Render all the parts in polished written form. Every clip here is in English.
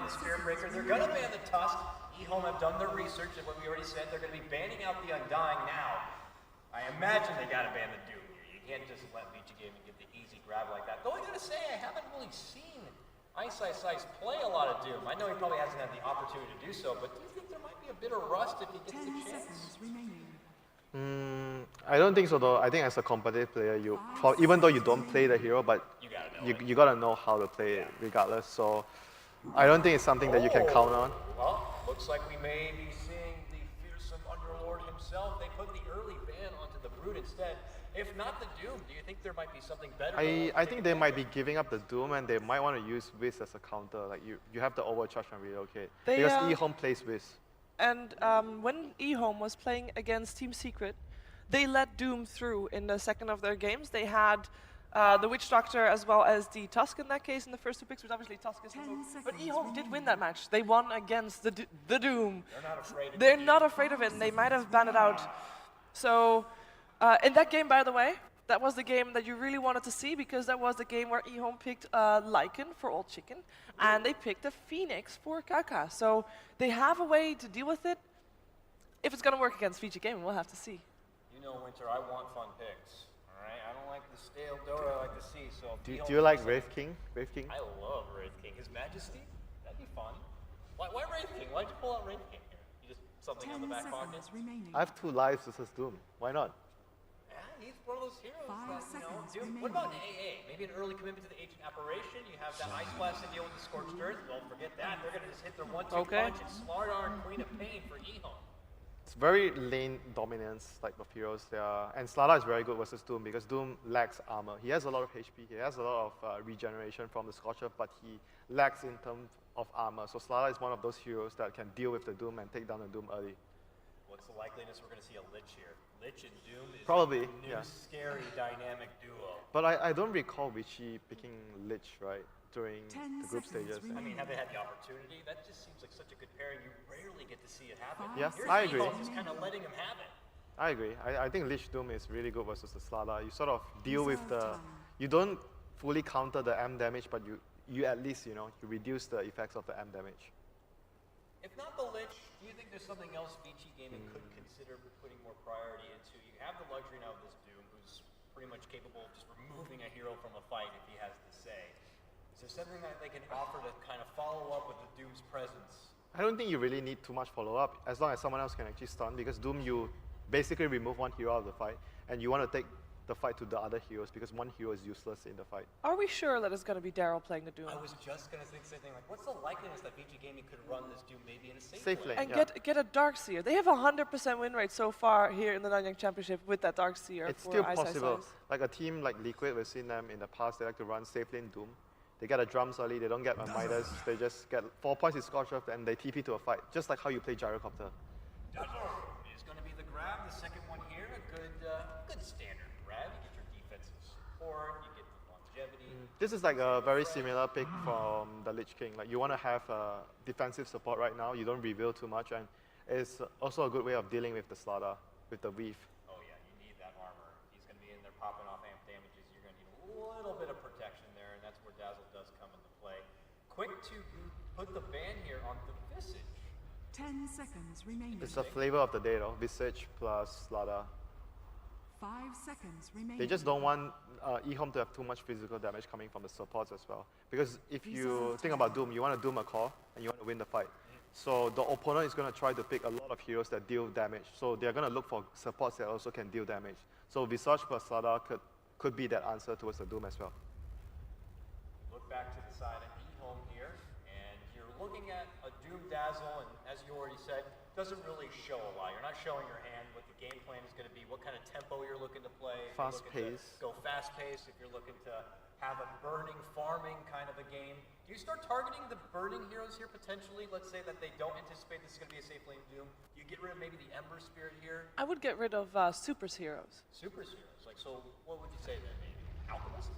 the Spirit Breaker. They're going to ban the Tusk. EHOME have done their research, and what we already said, they're going to be banning out the Undying now. I imagine they got to ban the Doom here. You can't just let Vici Gaming get the easy grab like that. Though I got to say, I haven't really seen Ice play a lot of Doom. I know he probably hasn't had the opportunity to do so, but do you think there might be a bit of rust if he gets the chance? I don't think so though. I think as a competitive player, even though you don't play the hero, but you gotta know how to play it regardless. So I don't think it's something that you can count on. Well, looks like we may be seeing the fearsome Underlord himself. They put the early ban onto the Brute instead. If not the Doom, do you think there might be something better? I think they might be giving up the Doom and they might want to use Wiz as a counter. Like you have to overcharge and relocate. Because EHOME plays Wiz. And when EHOME was playing against Team Secret, they let Doom through in the second of their games. They had the Witch Doctor as well as the Tusk in that case in the first two picks, which obviously Tusk is removed. But EHOME did win that match. They won against the Doom. They're not afraid of it, and they might have banned it out. So in that game, by the way, that was the game that you really wanted to see because that was the game where EHOME picked Lycan for Old Chicken, and they picked a Phoenix for Kaka. So they have a way to deal with it. If it's going to work against Vici Gaming, we'll have to see. You know, Winter, I want fun picks. All right, I don't like the stale Dota I like to see. So do you like Wraith King? I love Wraith King. His Majesty, that'd be fun. Why Wraith King? Why'd you pull out Wraith King here? You just something on the back pocket? I have 2 lives versus Doom. Why not? He's one of those heroes that, what about an AA? Maybe an early commitment to the Ancient Apparition. You have that Ice Blast to deal with the Scorched Earth. Don't forget that. They're going to just hit their 1-2 punch and Slardar and Queen of Pain for EHOME. It's very lane dominance type of heroes there. And Slardar is very good versus Doom because Doom lacks armor. He has a lot of HP. He has a lot of regeneration from the Scorched Earth, but he lacks in terms of armor. So Slardar is one of those heroes that can deal with the Doom and take down the Doom early. What's the likeliness we're going to see a Lich here? Lich and Doom is probably a new scary dynamic duo. But I don't recall Vici picking Lich, right, during the group stages. I mean, have they had the opportunity? That just seems like such a good pairing. You rarely get to see it happen. Yes, Here's I agree. Just kind of letting him have it. I agree. I think Lich Doom is really good versus the Slardar. You sort of deal with the, you don't fully counter the M damage, but you at least, you reduce the effects of the M damage. If not the Lich, do you think there's something else Vici Gaming could consider putting more priority into? You have the luxury now of this Doom, who's pretty much capable of just removing a hero from a fight if he has to say. Is there something that they can offer to kind of follow up with the Doom's presence? I don't think you really need too much follow-up, as long as someone else can actually stun, because Doom, you basically remove one hero out of the fight, and you want to take the fight to the other heroes, because one hero is useless in the fight. Are we sure that it's going to be Daryl playing the Doom? I was just going to think the same thing. Like, what's the likeliness that Vici Gaming could run this Doom maybe in a safe lane? And get a Darkseer. They have a 100% win rate so far here in the Nanyang Championship with that Darkseer. It's still possible. Like a team like Liquid, we've seen them in the past, they like to run safe lane Doom. They get a drums early, they don't get a Midas, they just get 4 points in Scorched Earth and they TP to a fight, just like how you play Gyrocopter. Is going to be the grab, the second one here, a good standard grab. You get your defensive support, you get the longevity. This is like a very similar pick from the Lich King. Like you want to have defensive support right now, you don't reveal too much, and it's also a good way of dealing with the Slardar, with the Weave. Oh yeah, you need that armor. He's going to be in there popping off amp damages. You're going to need a little bit of protection there, and that's where Dazzle does come into play. Quick to put the ban here on the Visage. 10 seconds remaining. It's the flavor of the day though, Visage plus Slardar. 5 seconds remaining. They just don't want EHOME to have too much physical damage coming from the supports as well. Because if you think about Doom, you want to Doom a core and you want to win the fight. So the opponent is going to try to pick a lot of heroes that deal damage. So they're going to look for supports that also can deal damage. So Visage plus Slardar could be that answer towards the Doom as well. Look back to the side of EHOME here, and you're looking at a Doom Dazzle, and as you already said, doesn't really show a lot. You're not showing your hand what the game plan is going to be, what kind of tempo you're looking to play. Fast pace. Go fast pace. If you're looking to have a burning, farming kind of a game. Do you start targeting the burning heroes here potentially? Let's say that they don't anticipate this is going to be a safe lane Doom. You get rid of maybe the Ember Spirit here? I would get rid of Super's heroes. Super's heroes? Like, so what would you say then maybe? Alchemist?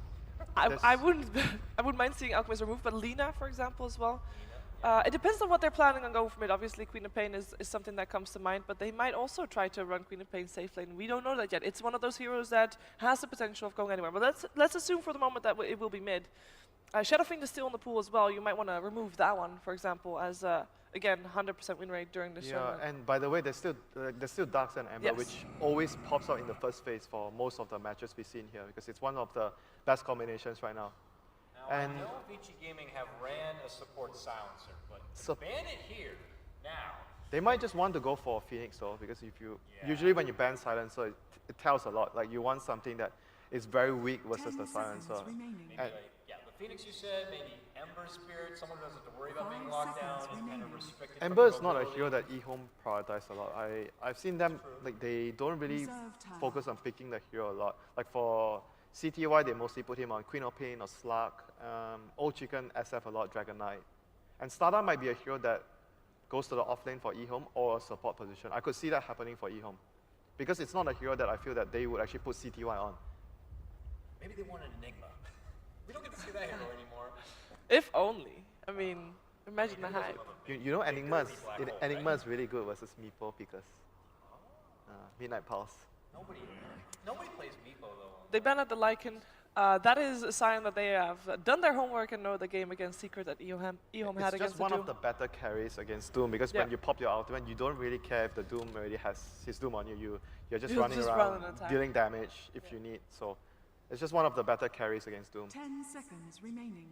I wouldn't mind seeing Alchemist removed, but Lina, for example, as well. It depends on what they're planning on going from it. Obviously, Queen of Pain is something that comes to mind, but they might also try to run Queen of Pain safe lane. We don't know that yet. It's one of those heroes that has the potential of going anywhere. But let's assume for the moment that it will be mid. Shadow Fiend is still in the pool as well. You might want to remove that one, for example, as again 100% win rate during the Yeah, tournament. and by the way, there's still Darks and Ember, Yes. which always pops out in the first phase for most of the matches we've seen here, because it's one of the best combinations right now. Now, And I know Vici Gaming have ran a support silencer, but So- ban it here now. they might just want to go for Phoenix though, because if you Yeah. usually when you ban silencer, it tells a lot. Like you want something that is very weak versus 10 the silencer. seconds remaining. Maybe like, yeah, the Phoenix you said, maybe Ember Spirit, someone who doesn't have to worry about being 5 locked down, seconds is kind of remaining. restricted. from Ember is not a mobility. hero that EHOME prioritize a lot. I've seen them like they don't really Reserve time. focus on picking the hero a lot. Like for CTY, they mostly put him on Queen of Pain or Slug. Old Chicken SF a lot, Dragon Knight. And Stada might be a hero that goes to the offlane for EHOME or a support position. I could see that happening for EHOME. Because it's not a hero that I feel that they would actually put CTY on. Maybe they want an Enigma. We don't get to see that hero anymore. If only. I mean, imagine the hype. You know Enigma is, girly black hole, Enigma right? is really good versus Meepo because Midnight Pulse. Nobody plays Meepo though. They banned the Lycan. That is a sign that they have done their homework and know the game against Secret that EHOME had It's against just the one Doom. of the better carries against Doom because Yeah. when you pop your ultimate, you don't really care if the Doom already has his Doom on you. You're just You're running just around, running an attack. dealing damage if you need. So it's just one of the better carries against Doom. 10 seconds remaining.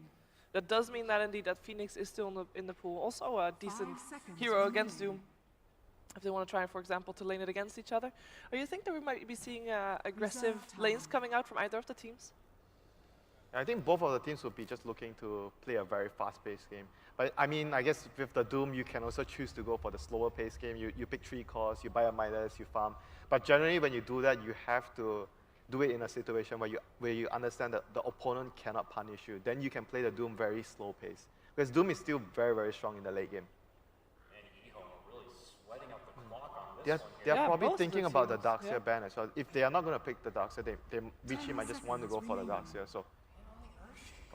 That does mean that indeed that Phoenix is still in the pool. Also a decent 5 seconds hero against remaining. Doom. If they want to try, for example, to lane it against each other. Or you think that we might be seeing aggressive Reserve lanes time. coming out from either of the teams? I think both of the teams will be just looking to play a very fast-paced game. But I mean, I guess with the Doom, you can also choose to go for the slower-paced game. You pick 3 cores, you buy a Midas, you farm. But generally, when you do that, you have to do it in a situation where you understand that the opponent cannot punish you. Then you can play the Doom very slow-paced. Because Doom is still very, very strong in the late game. And EHOME are really sweating out the clock on this They're, one they're here. Yeah, probably both the thinking about the teams, Darkseer yeah. ban as well. If they are not going to pick the Darkseer, Vici 10 might just want to go seconds for the remaining. Darkseer. So, And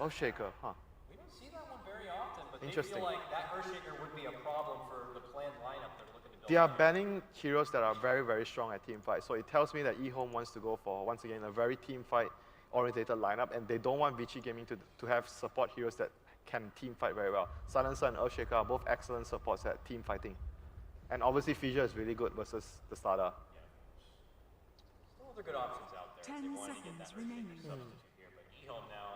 on the Earthshaker. Earthshaker, huh? We don't see that one very often, but they Interesting. feel like that Earthshaker would be a problem for the planned lineup they're looking to build. They are out. banning heroes that are very, very strong at team fight. So it tells me that EHOME wants to go for, once again, a very team fight orientated lineup, and they don't want Vici Gaming to have support heroes that can team fight very well. Silencer and Earthshaker are both excellent supports at team fighting. And obviously Fissure is really good versus the Stada. Still other good options out there. 10 if they wanted to get seconds that remaining. Earthshaker substitute here, but EHOME now.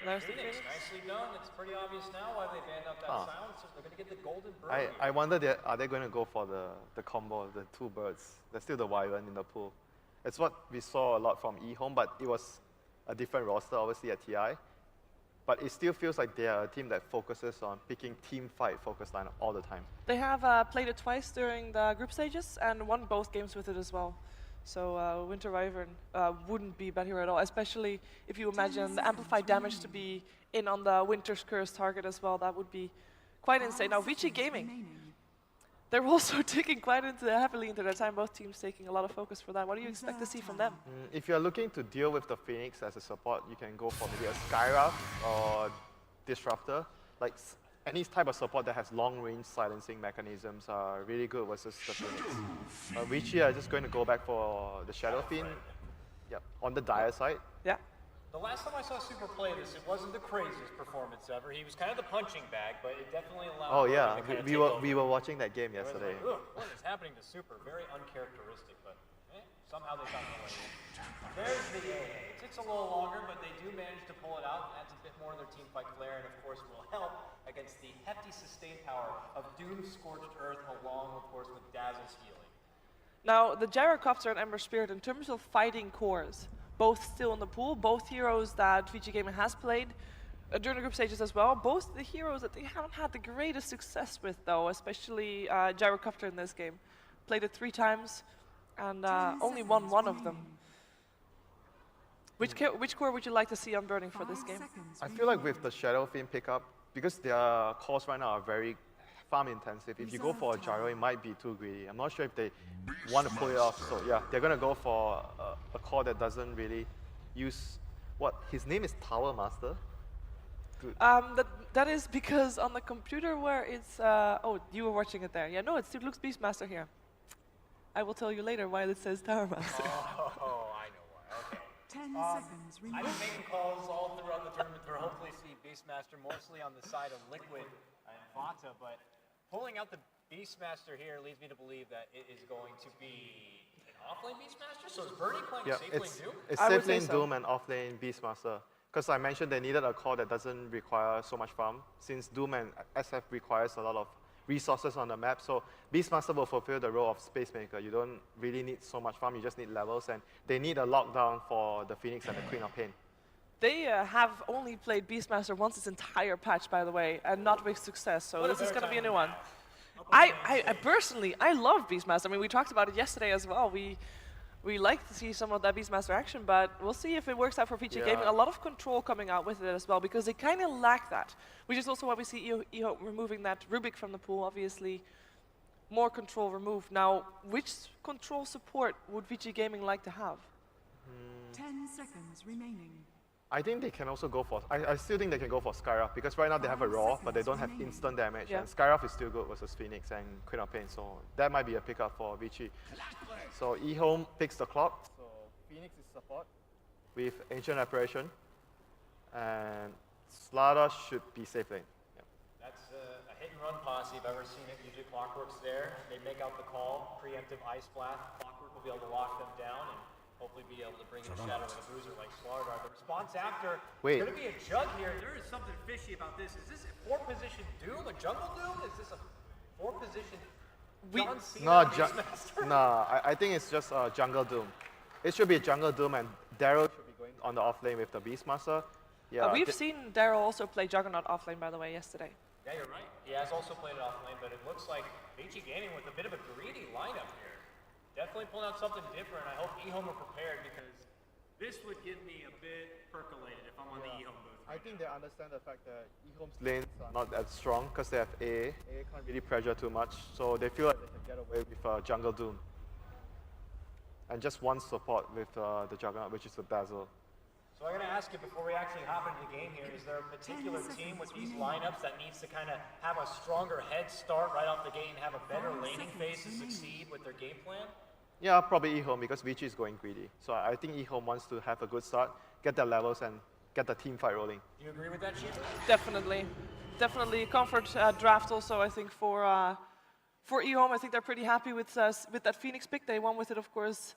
There's the Phoenix, Phoenix. nicely done. It's pretty obvious now why they banned out that Huh. silencer. They're going to get the golden bird. I wonder, are they going to go for the combo of the 2 birds? There's still the Wyvern in the pool. It's what we saw a lot from EHOME, but it was a different roster, obviously, at TI. But it still feels like they are a team that focuses on picking team fight focused lineup all the time. They have played it twice during the group stages and won both games with it as well. So Winter Wyvern wouldn't be bad here at all, especially if you imagine the amplified damage to be in on the Winter's Curse target as well. That would be quite insane. Now, Vici Gaming, they're also taking quite heavily into their time, both teams taking a lot of focus for that. What do you expect to see from them? If you're looking to deal with the Phoenix as a support, you can go for maybe a Skyraf or Disruptor. Like any type of support that has long-range silencing mechanisms are really good versus the Phoenix. Vici are just going to go back for the Shadow Fiend. Yep, on the dire side. Yeah. The last time I saw Super play this, it wasn't the craziest performance ever. He was kind of the punching bag, but it definitely allowed Oh Rogan yeah, to kind of we take were over. we were watching that game It was yesterday. like, "Ugh, what is happening to Super? Very uncharacteristic, but somehow they found a way in. There's the AA. It takes a little longer, but they do manage to pull it out. Adds a bit more of their team fight flair, and of course will help against the hefty sustain power of Doom Scorched Earth, along of course with Dazzle's healing. Now, the Gyrocopter and Ember Spirit, in terms of fighting cores, both still in the pool, both heroes that Vici Gaming has played during the group stages as well, both the heroes that they haven't had the greatest success with though, especially Gyrocopter in this game. Played it 3 times and only won 1 of them. Which core would you like to see on Burning for this game? I feel like with the Shadow Fiend pickup, because their cores right now are very farm intensive, if you go for a Gyro, it might be too greedy. I'm not sure if they want to pull it off. So yeah, they're going to go for a core that doesn't really use, what, his name is Tower Master? That is because on the computer where it's, oh, you were watching it there. Yeah, no, it looks Beastmaster here. I will tell you later why it says Tower Master. Oh, I know why. Okay. 10 seconds I've remaining. been making calls all throughout the tournament for hopefully see Beastmaster mostly on the side of Liquid and Vata, but pulling out the Beastmaster here leads me to believe that it is going to be an offlane Beastmaster. So is Bernie playing Yeah, safe lane Doom? it's I would safe say lane so. Doom and off lane Beastmaster. Because I mentioned they needed a core that doesn't require so much farm, since Doom and SF requires a lot of resources on the map. So Beastmaster will fulfill the role of Space Maker. You don't really need so much farm, you just need levels, and they need a lockdown for the Phoenix and the Queen of Pain. They have only played Beastmaster once this entire patch, by the way, and not with success. So What a this is better going to be a time new than one. now. I personally, I love Beastmaster. I mean, we talked about it yesterday as well. We like to see some of that Beastmaster action, but we'll see if it works out for Vici Yeah. Gaming. A lot of control coming out with it as well, because they kind of lack that. Which is also why we see EHOME removing that Rubik from the pool, obviously. More control removed. Now, which control support would Vici Gaming like to have? 10 seconds remaining. I think they can also go for, I still think they can go for Skyruff, because right now they have a 5 Raw, but they don't have seconds instant damage, Yeah. and Skyruff is still good versus Phoenix and Queen of Pain, so that might be a pickup for Vici. So EHOME picks the clock, so Phoenix is support with Ancient Apparition, and Slada should be safe lane. Yeah. That's a hit and run posse if I've ever seen it. Usually Clockwork's there. They make out the call, preemptive Ice Blast. Clockwork will be able to lock them down and hopefully be able to bring in Shadow and a bruiser like Slardar. The response after, Wait. it's going to be a jug here. There is something fishy about this. Is this a 4-position Doom, a jungle Doom? Is this a 4-position John Cena No, Beastmaster? I think it's just Jungle Doom. It should be Jungle Doom, and Daryl should be going on the off lane with the Beastmaster. Yeah, We've seen Daryl also play Juggernaut offlane, by the way, yesterday. Yeah, you're right. He has also played it off lane, but it looks like Vici Gaming with a bit of a greedy lineup here. Definitely pulling out something different. I hope EHOME are prepared because this would get me a bit percolated if I'm on the EHOME booth. I think they understand the fact that EHOME's lanes are not as strong because they have AA. AA can't really pressure too much, so they feel like they can get away with Jungle Doom. And just one support with the Juggernaut, which is the Dazzle. So I'm going to ask you before we actually hop into the game here, is there a particular team with these lineups that needs to kind of have a stronger head start right off the gate and have a better laning phase to succeed with their game plan? Yeah, probably EHOME because Vici is going greedy. So I think EHOME wants to have a good start, get their levels, and get the team fight rolling. Do you agree with that, Shiva? Definitely. Definitely. Comfort draft also, I think, for EHOME. I think they're pretty happy with that Phoenix pick. They won with it, of course,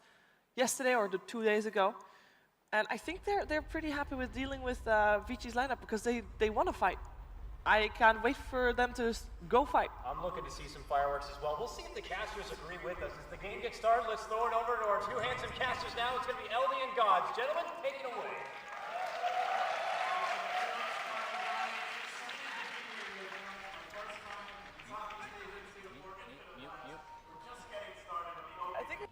yesterday or 2 days ago. And I think they're pretty happy with dealing with Vici's lineup because they want to fight. I can't wait for them to go fight. I'm looking to see some fireworks as well. We'll see if the casters agree with us. As the game gets started, let's throw it over to our two handsome casters now. It's going to be LD and GoDz. Gentlemen, take it away. I think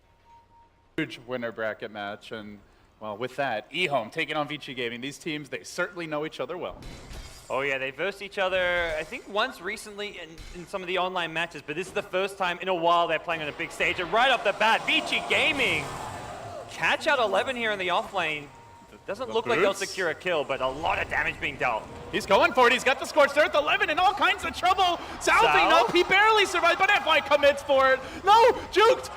Huge winner bracket match, and well, with that, EHOME taking on Vici Gaming. These teams, they certainly know each other well. Oh yeah, they versed each other, I think once recently in some of the online matches, but this is the first time in a while they're playing on a big stage. And right off the bat, Vici Gaming catch out 11 here in the off lane. Doesn't look like they'll secure a kill, but a lot of damage being dealt. He's going for it. He's got the Scorched Earth, 11 in all kinds of trouble. Southing South? up, he barely survived, but FI commits for it. No, juked,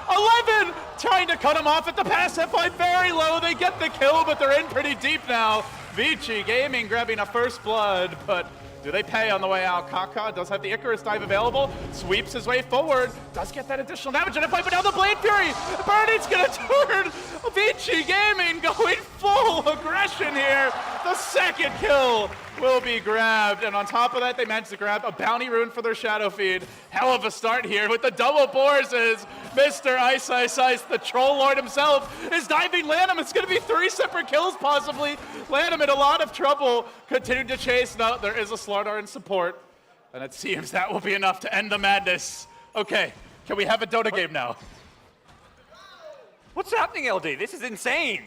11, trying to cut him off at the pass. FI very low. They get the kill, but they're in pretty deep now. Vici Gaming grabbing a first blood, but do they pay on the way out? Kaka does have the Icarus dive available, sweeps his way forward, does get that additional damage, and a fight, but now the Blade Fury! Birdie's gonna turn! Vici Gaming going full aggression here! The second kill will be grabbed, and on top of that, they managed to grab a bounty rune for their Shadow Feed. Hell of a start here with the double boars as Mr. Ice Ice Ice, the Troll Lord himself, is diving Lanham. It's gonna be 3 separate kills possibly. Lanham in a lot of trouble, continuing to chase. No, there is a Slardar in support, and it seems that will be enough to end the madness. Okay, can we have a Dota game now? What's happening, LD? This is insane.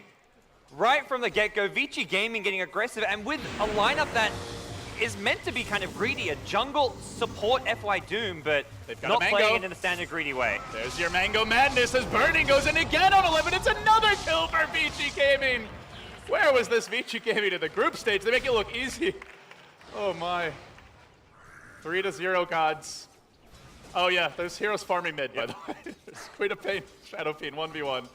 Right from the get-go, Vici Gaming getting aggressive, and with a lineup that is meant to be kind of greedy, a jungle support FY Doom, but They've got not a Mango. playing it in the standard greedy way. There's your Mango Madness as Burning goes in again on 11. It's another kill for Vici Gaming. Where was this Vici Gaming in the group stage? They make it look easy. Oh my. 3-0 GoDz. Oh yeah, there's heroes farming mid, by the way. There's Queen of Pain, Shadow Fiend, 1v1.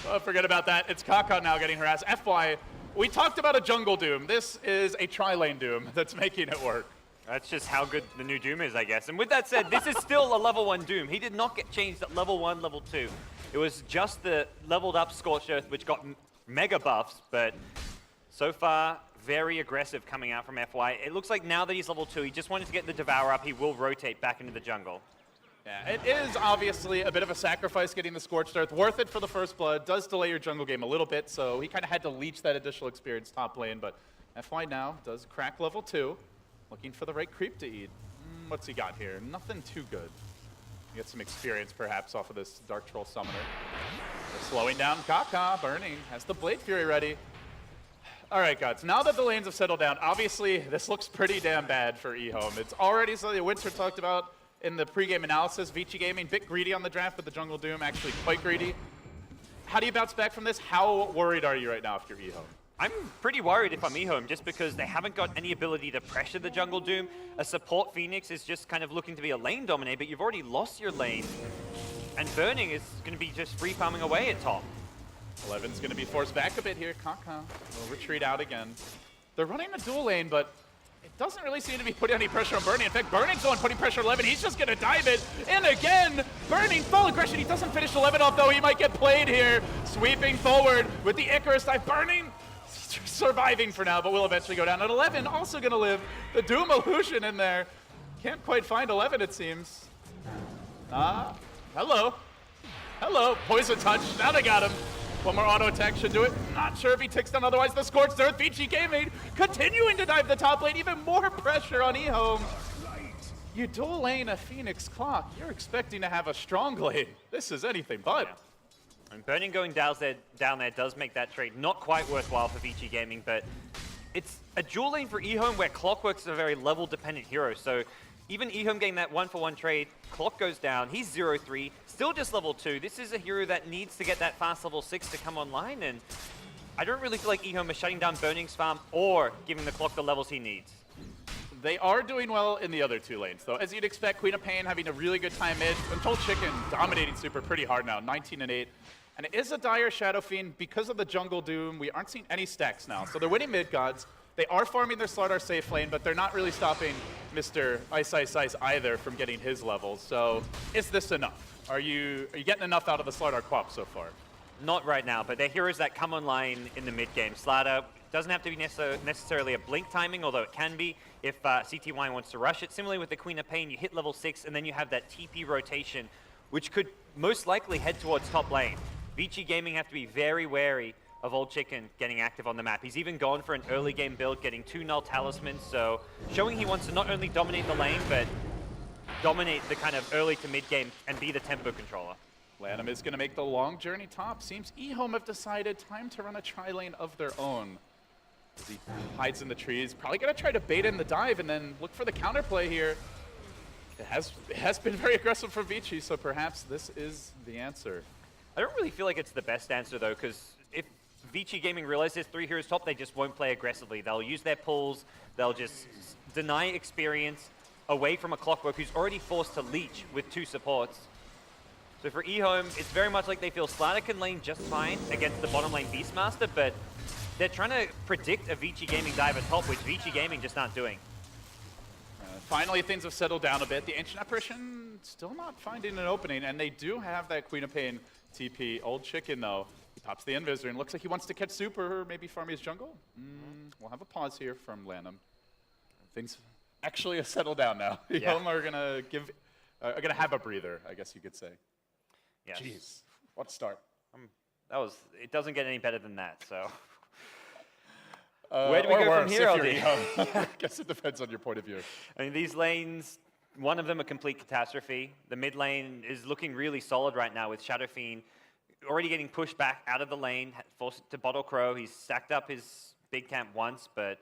Oh, forget about that. It's Kaka now getting harassed. FY, we talked about a jungle Doom. This is a tri-lane Doom that's making it work. That's just how good the new Doom is, I guess. And with that said, this is still a level 1 Doom. He did not get changed at level 1, level 2. It was just the leveled up Scorched Earth, which got mega buffs, but so far, very aggressive coming out from FY. It looks like now that he's level 2, he just wanted to get the Devour up, he will rotate back into the jungle. Yeah, it is obviously a bit of a sacrifice getting the Scorched Earth. Worth it for the first blood. Does delay your jungle game a little bit, so he kind of had to leech that additional experience top lane, but FY now does crack level 2. Looking for the right creep to eat. What's he got here? Nothing too good. Get some experience perhaps off of this Dark Troll Summoner. They're slowing down Kaka, burning, has the Blade Fury ready. All right, GoDz, now that the lanes have settled down, obviously this looks pretty damn bad for EHOME. It's already something Winter talked about in the pregame analysis. Vici Gaming, bit greedy on the draft, but the Jungle Doom actually quite greedy. How do you bounce back from this? How worried are you right now if you're EHOME? I'm pretty worried if I'm EHOME, just because they haven't got any ability to pressure the Jungle Doom. A support Phoenix is just kind of looking to be a lane dominator, but you've already lost your lane. And Burning is going to be just free farming away at top. 11's going to be forced back a bit here. Kaka will retreat out again. They're running a dual lane, but it doesn't really seem to be putting any pressure on Burning. In fact, Burning's the one putting pressure on 11. He's just going to dive it. And again, Burning, full aggression. He doesn't finish 11 off, though. He might get played here. Sweeping forward with the Icarus dive. Burning surviving for now, but will eventually go down. And 11 also going to live. The Doom illusion in there. Can't quite find 11, it seems. Hello. Hello. Poison touch. Now they got him. One more auto attack should do it. Not sure if he ticks down otherwise. The Scorched Earth, Vici Gaming continuing to dive the top lane. Even more pressure on EHOME. You dual lane a Phoenix Clock. You're expecting to have a strong lane. This is anything but. Yeah. And Burning going down there does make that trade not quite worthwhile for Vici Gaming, but it's a dual lane for EHOME where Clockwork's a very level-dependent hero. So even EHOME getting that 1-for-1 trade, Clock goes down, he's 0-3, still just level 2. This is a hero that needs to get that fast level 6 to come online, and I don't really feel like EHOME is shutting down Burning's farm or giving the Clock the levels he needs. They are doing well in the other two lanes, though. As you'd expect, Queen of Pain having a really good time mid. Control Chicken dominating Super pretty hard now, 19-8. And it is a dire Shadow Fiend because of the Jungle Doom. We aren't seeing any stacks now, so they're winning mid, GoDz. They are farming their Slardar safe lane, but they're not really stopping Mr. Ice Ice Ice either from getting his levels. So is this enough? Are you getting enough out of the Slardar Quap so far? Not right now, but they're heroes that come online in the mid game. Slardar doesn't have to be necessarily a blink timing, although it can be if CTY wants to rush it. Similarly with the Queen of Pain, you hit level 6 and then you have that TP rotation, which could most likely head towards top lane. Vici Gaming have to be very wary of Old Chicken getting active on the map. He's even gone for an early game build, getting 2 null talismans, so showing he wants to not only dominate the lane, but dominate the kind of early to mid game and be the tempo controller. Lanham is going to make the long journey top. Seems EHOME have decided time to run a tri-lane of their own. As he hides in the trees, probably going to try to bait in the dive and then look for the counterplay here. It has been very aggressive for Vici, so perhaps this is the answer. I don't really feel like it's the best answer though, because if Vici Gaming realize there's 3 heroes top, they just won't play aggressively. They'll use their pulls, they'll just deny experience away from a Clockwork who's already forced to leech with 2 supports. So for EHOME, it's very much like they feel Slardar can lane just fine against the bottom lane Beastmaster, but they're trying to predict a Vici Gaming dive at top, which Vici Gaming just aren't doing. Finally, things have settled down a bit. The Ancient Apparition still not finding an opening, and they do have that Queen of Pain TP. Old Chicken, though, he pops the Invisor and looks like he wants to catch Super or maybe farm his jungle. We'll have a pause here from Lanham. Things actually have settled down now. Yeah. EHOME are gonna have a breather, I guess you could say. Yes. Jeez, what a start. It doesn't get any better than that, so. Where do we go from here, LD? I guess it depends on your point of view. I mean, these lanes, one of them a complete catastrophe. The mid lane is looking really solid right now with Shadow Fiend already getting pushed back out of the lane, forced to Bottle Crow. He's stacked up his big camp once, but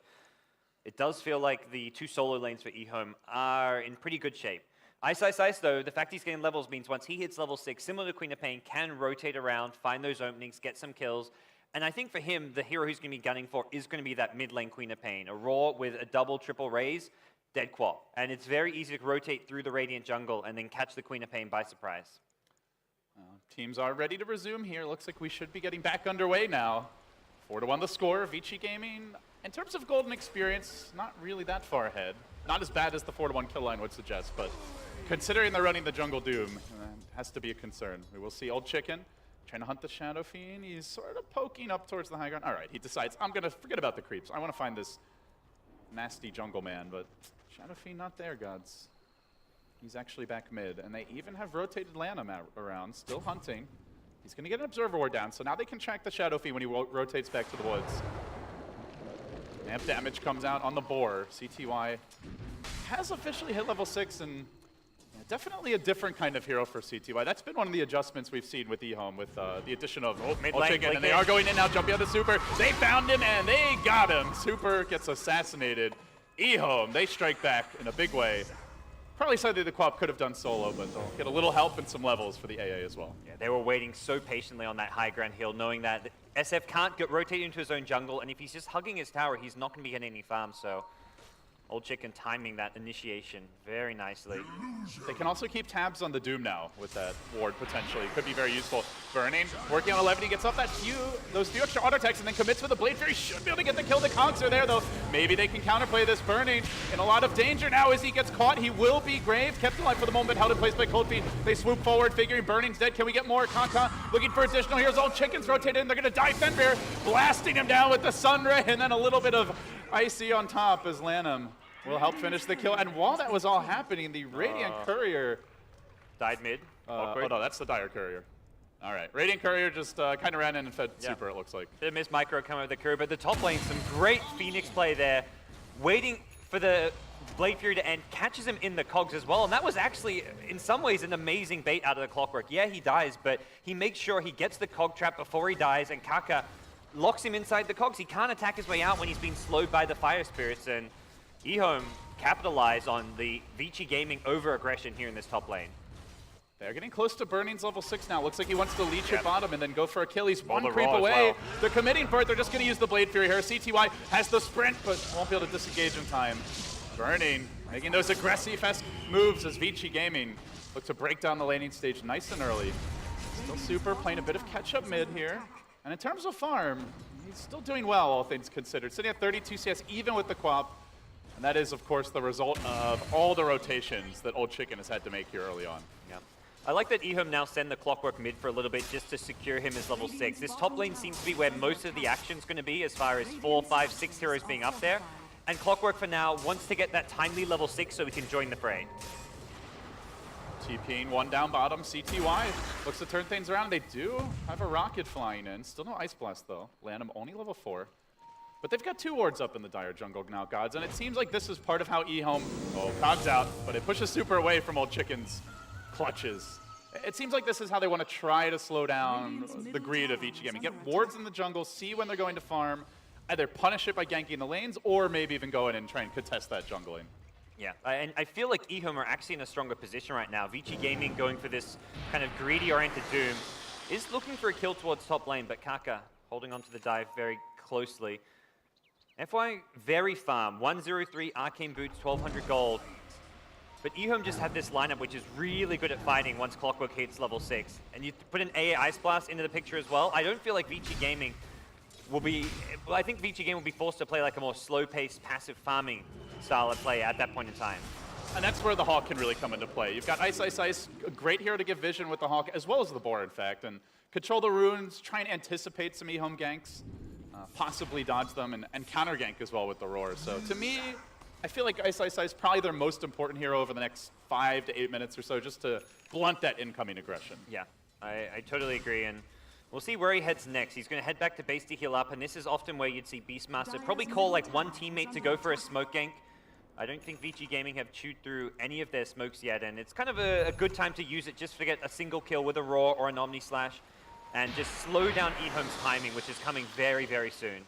it does feel like the 2 solo lanes for EHOME are in pretty good shape. Ice Ice Ice, though, the fact he's getting levels means once he hits level 6, similar to Queen of Pain, can rotate around, find those openings, get some kills. And I think for him, the hero he's going to be gunning for is going to be that mid lane Queen of Pain. A Raw with a double, triple raise dead quap. And it's very easy to rotate through the Radiant jungle and then catch the Queen of Pain by surprise. Teams are ready to resume here. Looks like we should be getting back underway now. 4-1 the score. Vici Gaming, in terms of golden experience, not really that far ahead. Not as bad as the 4-1 kill line would suggest, but considering they're running the jungle Doom, has to be a concern. We will see Old Chicken trying to hunt the Shadow Fiend. He's sort of poking up towards the high ground. All right, he decides, I'm going to forget about the creeps. I want to find this nasty jungle man, but Shadow Fiend not there, gods. He's actually back mid, and they even have rotated LAN around, still hunting. He's going to get an Observer Ward down, so now they can track the Shadow Fiend when he rotates back to the woods. Amp damage comes out on the boar. CTY has officially hit level 6, and definitely a different kind of hero for CTY. That's been one of the adjustments we've seen with EHOME, with the addition of Old Chicken, and they are going in now, jumping on the Super. They found him, and they got him. Super gets assassinated. EHOME, they strike back in a big way. Probably something the Quap could have done solo, but they'll get a little help and some levels for the AA as well. Yeah, they were waiting so patiently on that high ground hill, knowing that SF can't get rotated into his own jungle, and if he's just hugging his tower, he's not going to be getting any farm, so Old Chicken timing that initiation very nicely. They can also keep tabs on the Doom now with that ward potentially. Could be very useful. Burning, working on 11, he gets up those few extra auto attacks and then commits with the Blade Fury. Should be able to get the kill. The Conks are there though. Maybe they can counterplay this. Burning in a lot of danger now as he gets caught. He will be grave. Kept alive for the moment, held in place by Cold Feet. They swoop forward, figuring Burning's dead. Can we get more? Kanka looking for additional heroes. Old Chicken's rotated in. They're going to die. Fenrir blasting him down with the Sunray, and then a little bit of Icy on top as Lanham will help finish the kill. And while that was all happening, the Radiant Courier died mid. oh no, that's the Dire Courier. All right, Radiant Courier just kind of ran in and fed Super, it looks like. Bit of missed micro coming with the Courier, but the top lane, some great Phoenix play there. Waiting for the Blade Fury to end, catches him in the cogs as well, and that was actually, in some ways, an amazing bait out of the Clockwork. Yeah, he dies, but he makes sure he gets the cog trap before he dies, and Kaka locks him inside the cogs. He can't attack his way out when he's being slowed by the Fire Spirits, and EHOME capitalize on the Vici Gaming over-aggression here in this top lane. They're getting close to Burning's level 6 now. Looks like he wants to leech at bottom and then go for a kill. He's one creep away. Well. They're committing for it. They're just going to use the Blade Fury here. CTY has the sprint, but won't be able to disengage in time. Burning, making those aggressive-esque moves as Vici Gaming look to break down the laning stage nice and early. Still Super playing a bit of catch-up mid here. And in terms of farm, he's still doing well, all things considered. Sitting at 32 CS, even with the Quap. And that is, of course, the result of all the rotations that Old Chicken has had to make here early on. Yeah. I like that EHOME now send the Clockwork mid for a little bit just to secure him as level 6. This top lane seems to be where most of the action's going to be as far as 4, 5, 6 heroes being up there. And Clockwork for now wants to get that timely level 6 so he can join the fray. TPing one down bottom, CTY looks to turn things around. They do have a rocket flying in. Still no Ice Blast though. Lanham only level 4. But they've got 2 wards up in the Dire jungle now, gods, and it seems like this is part of how EHOME, Cog's out, but it pushes Super away from Old Chicken's clutches. It seems like this is how they want to try to slow down the greed of Vici Gaming. Get wards in the jungle, see when they're going to farm, either punish it by ganking the lanes, or maybe even go in and try and contest that jungling. Yeah, and I feel like EHOME are actually in a stronger position right now. Vici Gaming going for this kind of greedy-oriented Doom is looking for a kill towards top lane, but Kaka holding onto the dive very closely. FY, very farm. 103 Arcane Boots, 1200 gold. But EHOME just had this lineup which is really good at fighting once Clockwork hits level 6. And you put an AA Ice Blast into the picture as well. I don't feel like Vici Gaming will be... Well, I think Vici Gaming will be forced to play like a more slow-paced, passive farming style of play at that point in time. And that's where the Hawk can really come into play. You've got Ice, Ice, Ice, a great hero to give vision with the Hawk, as well as the Boar, in fact. And control the runes, try and anticipate some EHOME ganks. Possibly dodge them and counter gank as well with the Roar. So to me, I feel like Ice Ice Ice probably their most important hero over the next 5 to 8 minutes or so, just to blunt that incoming aggression. Yeah, I totally agree, and we'll see where he heads next. He's going to head back to base to heal up, and this is often where you'd see Beastmaster probably call like one teammate to go for a smoke gank. I don't think Vici Gaming have chewed through any of their smokes yet, and it's kind of a good time to use it just to get a single kill with a Roar or an Omni Slash. And just slow down EHOME's timing, which is coming very, very soon.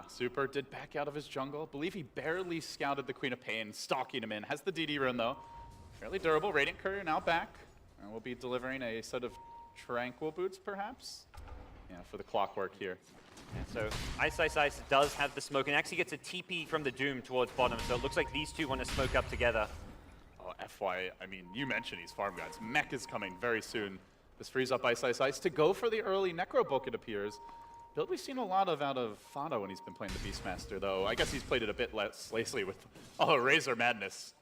Super did back out of his jungle. Believe he barely scouted the Queen of Pain, stalking him in. Has the DD rune though. Fairly durable. Radiant Courier now back. And we'll be delivering a set of Tranquil Boots, perhaps? Yeah, for the Clockwork here. So Ice does have the smoke and actually gets a TP from the Doom towards bottom. So it looks like these two want to smoke up together. Oh, FY, I mean, you mentioned these farm guys. Mech is coming very soon. This frees up Ice to go for the early Necro book, it appears. Build we've seen a lot of out of Fado when he's been playing the Beastmaster, though. I guess he's played it a bit less lately with Razor Madness.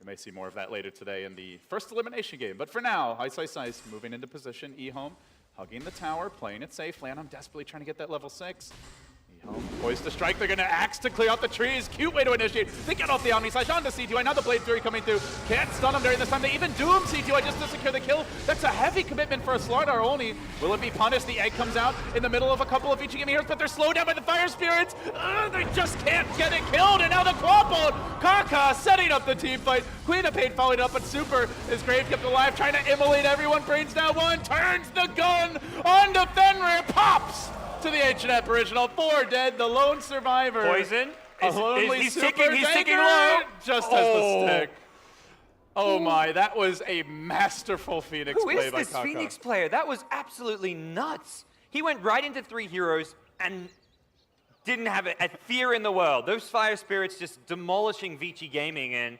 We may see more of that later today in the first elimination game. But for now, Ice moving into position. EHOME hugging the tower, playing it safe. LAN, I'm desperately trying to get that level 6. EHOME poised to strike. They're going to axe to clear out the trees. Cute way to initiate. They get off the Omni Slash onto C2I. Now the Blade Fury coming through. Can't stun him during this time. They even doom C2I just to secure the kill. That's a heavy commitment for a Slardar only. Will it be punished? The egg comes out in the middle of a couple of Vici Gaming heroes, but they're slowed down by the Fire Spirits. They just can't get it killed. And now the Quapple. Kaka setting up the team fight. Queen of Pain following up, but Super is Grave kept alive, trying to immolate everyone. Brains down one, turns the gun onto Fenrir, pops to the H&F original. 4 dead, the lone survivor. Poison. He's ticking low. Just has the stick. Oh my, that was a masterful Phoenix Who play is by this Kaka. Phoenix player? That was absolutely nuts. He went right into 3 heroes and didn't have a fear in the world. Those Fire Spirits just demolishing Vici Gaming, and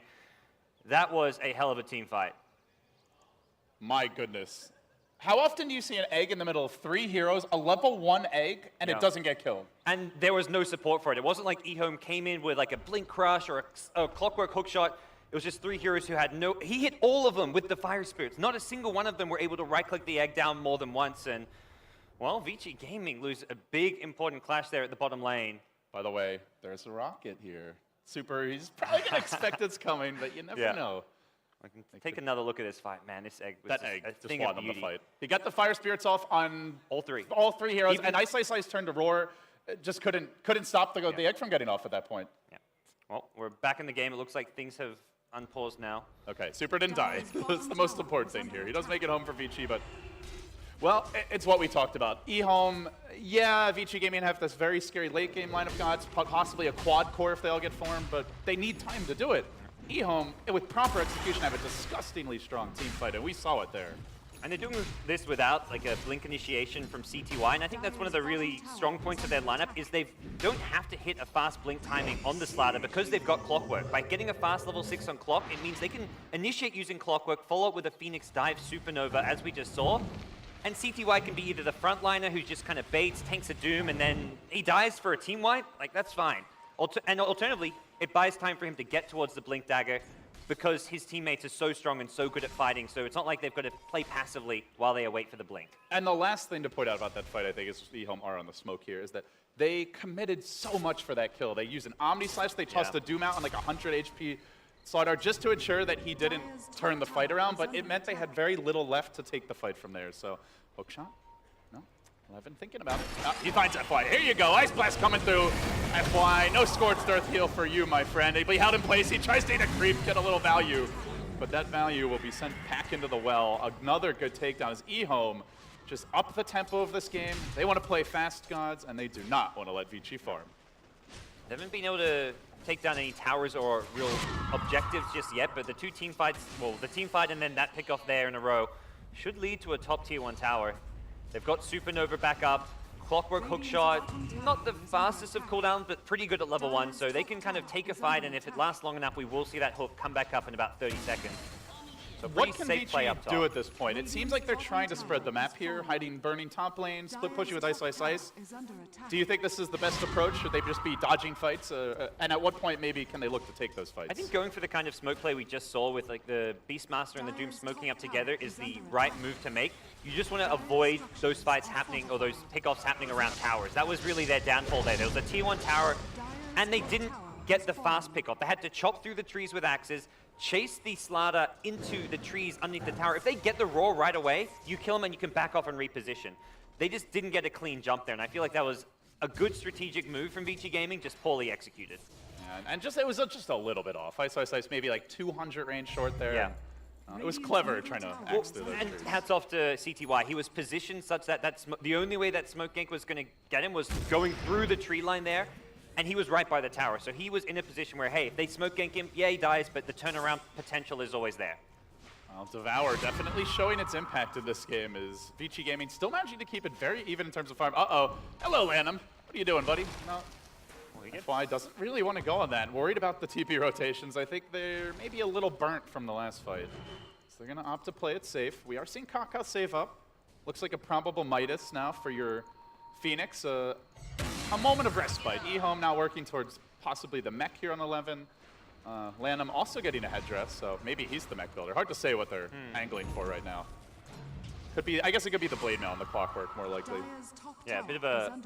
that was a hell of a team fight. My goodness. How often do you see an egg in the middle of 3 heroes, a level 1 egg, and it doesn't get killed? And there was no support for it. It wasn't like EHOME came in with like a Blink Crush or a Clockwork Hookshot. It was just 3 heroes who had no... He hit all of them with the Fire Spirits. Not a single one of them were able to right-click the egg down more than once. And, well, Vici Gaming lose a big, important clash there at the bottom lane. By the way, there's a rocket here. Super, he's probably going to expect it's coming, but you never know. I can take another look at this fight. Man, this egg was That just egg a just thing won of on the beauty. fight. He got the Fire Spirits off on All 3. All 3 heroes, Even- and Ice turned to Roar. Just couldn't stop the egg from getting off at that point. Yeah. Well, we're back in the game. It looks like things have unpaused now. Okay, Super didn't die. That's the most important thing here. He does make it home for Vici, but... Well, it's what we talked about. EHOME, yeah, Vici Gaming have this very scary late game line of gods, possibly a quad core if they all get formed, but they need time to do it. EHOME, with proper execution, have a disgustingly strong team fight, and we saw it there. And they're doing this without like a blink initiation from CTY, and I think that's one of the really strong points of their lineup is they don't have to hit a fast blink timing on the Slardar because they've got Clockwork. By getting a fast level 6 on Clock, it means they can initiate using Clockwork, follow up with a Phoenix Dive Supernova, as we just saw. And CTY can be either the frontliner who just kind of baits, tanks a Doom, and then he dies for a team wipe. Like, that's fine. And alternatively, it buys time for him to get towards the Blink Dagger because his teammates are so strong and so good at fighting, so it's not like they've got to play passively while they await for the Blink. And the last thing to point out about that fight, I think, is EHOME are on the smoke here, is that they committed so much for that kill. They used an Omni Slash, they tossed a Doom out on like 100 HP Slardar just to ensure that he didn't turn the fight around, but it meant they had very little left to take the fight from there. So, hookshot? No? Well, I've been thinking about it. He finds FY. Here you go. Ice Blast coming through. FY, no Scorched Earth heal for you, my friend. He'll be held in place. He tries to eat a creep, get a little value. But that value will be sent back into the well. Another good takedown as EHOME just up the tempo of this game. They want to play fast, gods, and they do not want to let Vici farm. They haven't been able to take down any towers or real objectives just yet, but the 2 team fights, well, the team fight and then that pick off there in a row should lead to a top tier 1 tower. They've got Supernova back up, Clockwork Hookshot, not the fastest of cooldowns, but pretty good at level 1, so they can kind of take a fight, and if it lasts long enough, we will see that hook come back up in about 30 seconds. So What pretty can safe play Vici up top. do at this point? It seems like they're trying to spread the map here, hiding burning top lane, split pushing with Ice. Is under attack. Do you think this is the best approach? Should they just be dodging fights? And at what point maybe can they look to take those fights? I think going for the kind of smoke play we just saw with like the Beastmaster and the Doom smoking up together is the right move to make. You just want to avoid those fights happening or those pickoffs happening around towers. That was really their downfall there. There was a tier 1 tower and they didn't get the fast pickoff. They had to chop through the trees with axes, chase the Slardar into the trees underneath the tower. If they get the roar right away, you kill them and you can back off and reposition. They just didn't get a clean jump there, and I feel like that was a good strategic move from Vici Gaming, just poorly executed. And just it was just a little bit off. Ice maybe like 200 range short there. Yeah. It was clever trying to axe through those And trees. hats off to CTY. He was positioned such that the only way that smoke gank was going to get him was going through the tree line there, and he was right by the tower. So he was in a position where, hey, if they smoke gank him, yeah, he dies, but the turnaround potential is always there. Well, Devour definitely showing its impact in this game is Vici Gaming still managing to keep it very even in terms of farm. Uh-oh. Hello, Lanham. What are you doing, buddy? No. FY doesn't really want to go on that. Worried about the TP rotations. I think they're maybe a little burnt from the last fight. So they're going to opt to play it safe. We are seeing Kaka save up. Looks like a probable Midas now for your Phoenix. A moment of respite. EHOME now working towards possibly the mech here on 11. Lanham also getting a headdress, so maybe he's the mech builder. Hard to say what they're angling for right now. Could be, I guess it could be the Blade Mail on the Clockwork, more likely. Yeah, a bit of a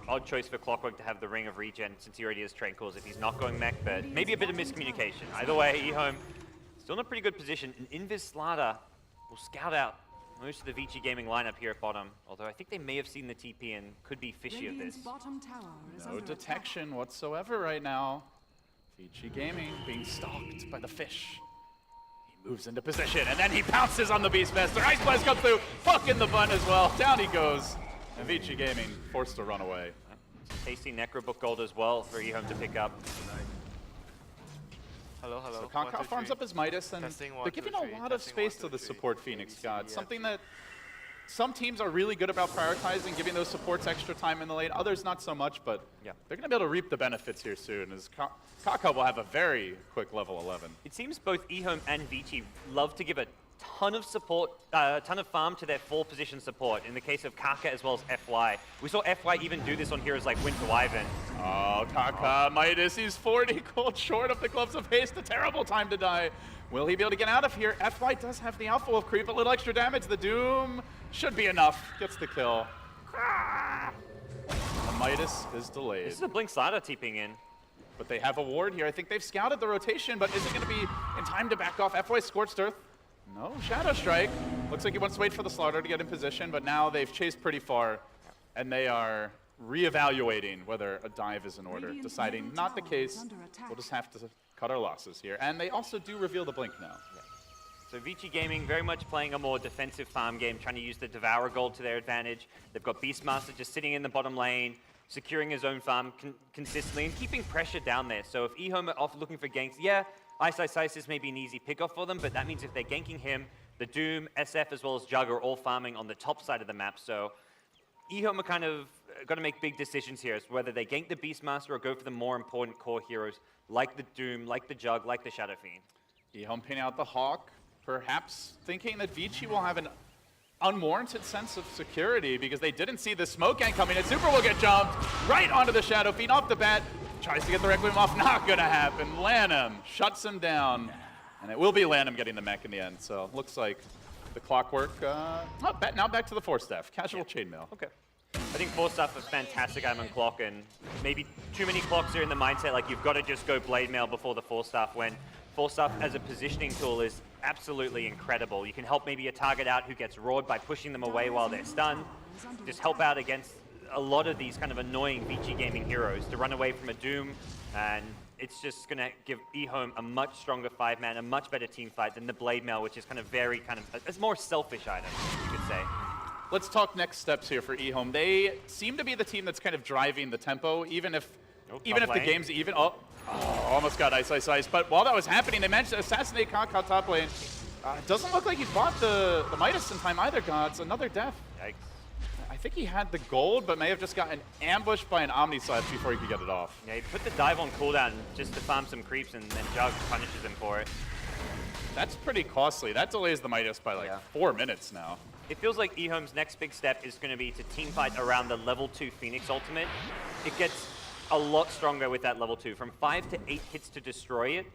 odd choice for Clockwork to have the Ring of Regen since he already has Tranquils if he's not going mech, but maybe a bit of miscommunication. Either way, EHOME still in a pretty good position. And Invis Slada will scout out most of the Vici Gaming lineup here at bottom, although I think they may have seen the TP and could be fishy of this. No detection whatsoever right now. Vici Gaming being stalked by the fish. He moves into position, and then he pounces on the Beastmaster. Ice Blast comes through, fucking the bun as well. Down he goes. And Vici Gaming forced to run away. Tasty Necrobook gold as well for EHOME to pick up. Hello, hello. So Concal farms up his Midas, and they're giving a lot of space to the support Phoenix God. Something that some teams are really good about prioritizing, giving those supports extra time in the lane. Others not so much, but they're going to be able to reap the benefits here soon, as Kaka will have a very quick level 11. It seems both EHOME and Vici love to give a ton of support, ton of farm to their 4-position support. In the case of Kaka as well as FY. We saw FY even do this on heroes like Winter Wyvern. Oh, Kaka, Midas, he's 40 gold short of the Gloves of Haste. A terrible time to die. Will he be able to get out of here? FY does have the Alpha Wolf creep, a little extra damage. The Doom should be enough. Gets the kill. The Midas is delayed. This is a Blink Slider TPing in. But they have a ward here. I think they've scouted the rotation, but is it going to be in time to back off? FY Scorched Earth. No, Shadow Strike. Looks like he wants to wait for the Slaughter to get in position, but now they've chased pretty far, and they are reevaluating whether a dive is in order, deciding not the case. We'll just have to cut our losses here. And they also do reveal the Blink now. So Vici Gaming very much playing a more defensive farm game, trying to use the Devourer gold to their advantage. They've got Beastmaster just sitting in the bottom lane, securing his own farm consistently and keeping pressure down there. So if EHOME are off looking for ganks, Ice is maybe an easy pickoff for them, but that means if they're ganking him, the Doom, SF, as well as Jug are all farming on the top side of the map. So EHOME are kind of got to make big decisions here as to whether they gank the Beastmaster or go for the more important core heroes like the Doom, like the Jug, like the Shadow Fiend. EHOME pinning out the Hawk, perhaps thinking that Vici will have an unwarranted sense of security because they didn't see the smoke gang coming, and Super will get jumped right onto the Shadow Fiend off the bat. Tries to get the Requiem off, not gonna happen. Lanham shuts him down, and it will be Lanham getting the mech in the end. So looks like the Clockwork, now back to the Force Staff, casual chainmail. Okay. I think Force Staff is fantastic item on clock, and maybe too many clocks are in the mindset like you've got to just go Blade Mail before the Force Staff, when Force Staff as a positioning tool is absolutely incredible. You can help maybe a target out who gets roared by pushing them away while they're stunned. Just help out against a lot of these kind of annoying Vici Gaming heroes to run away from a Doom, and it's just going to give EHOME a much stronger 5-man, a much better team fight than the Blade Mail, which is kind of very it's a more selfish item, you could say. Let's talk next steps here for EHOME. They seem to be the team that's kind of driving the tempo, even if the game's even. Oh, almost got ice. But while that was happening, they managed to assassinate Kaka top lane. It doesn't look like he bought the Midas in time either, Gods. Another death. Yikes. I think he had the gold, but may have just gotten ambushed by an Omnislash before he could get it off. Yeah, he put the dive on cooldown just to farm some creeps, and then Jug punishes him for it. That's pretty costly. That delays the Midas by like 4 minutes now. It feels like EHOME's next big step is going to be to teamfight around the level 2 Phoenix ultimate. It gets a lot stronger with that level 2, from 5 to 8 hits to destroy it.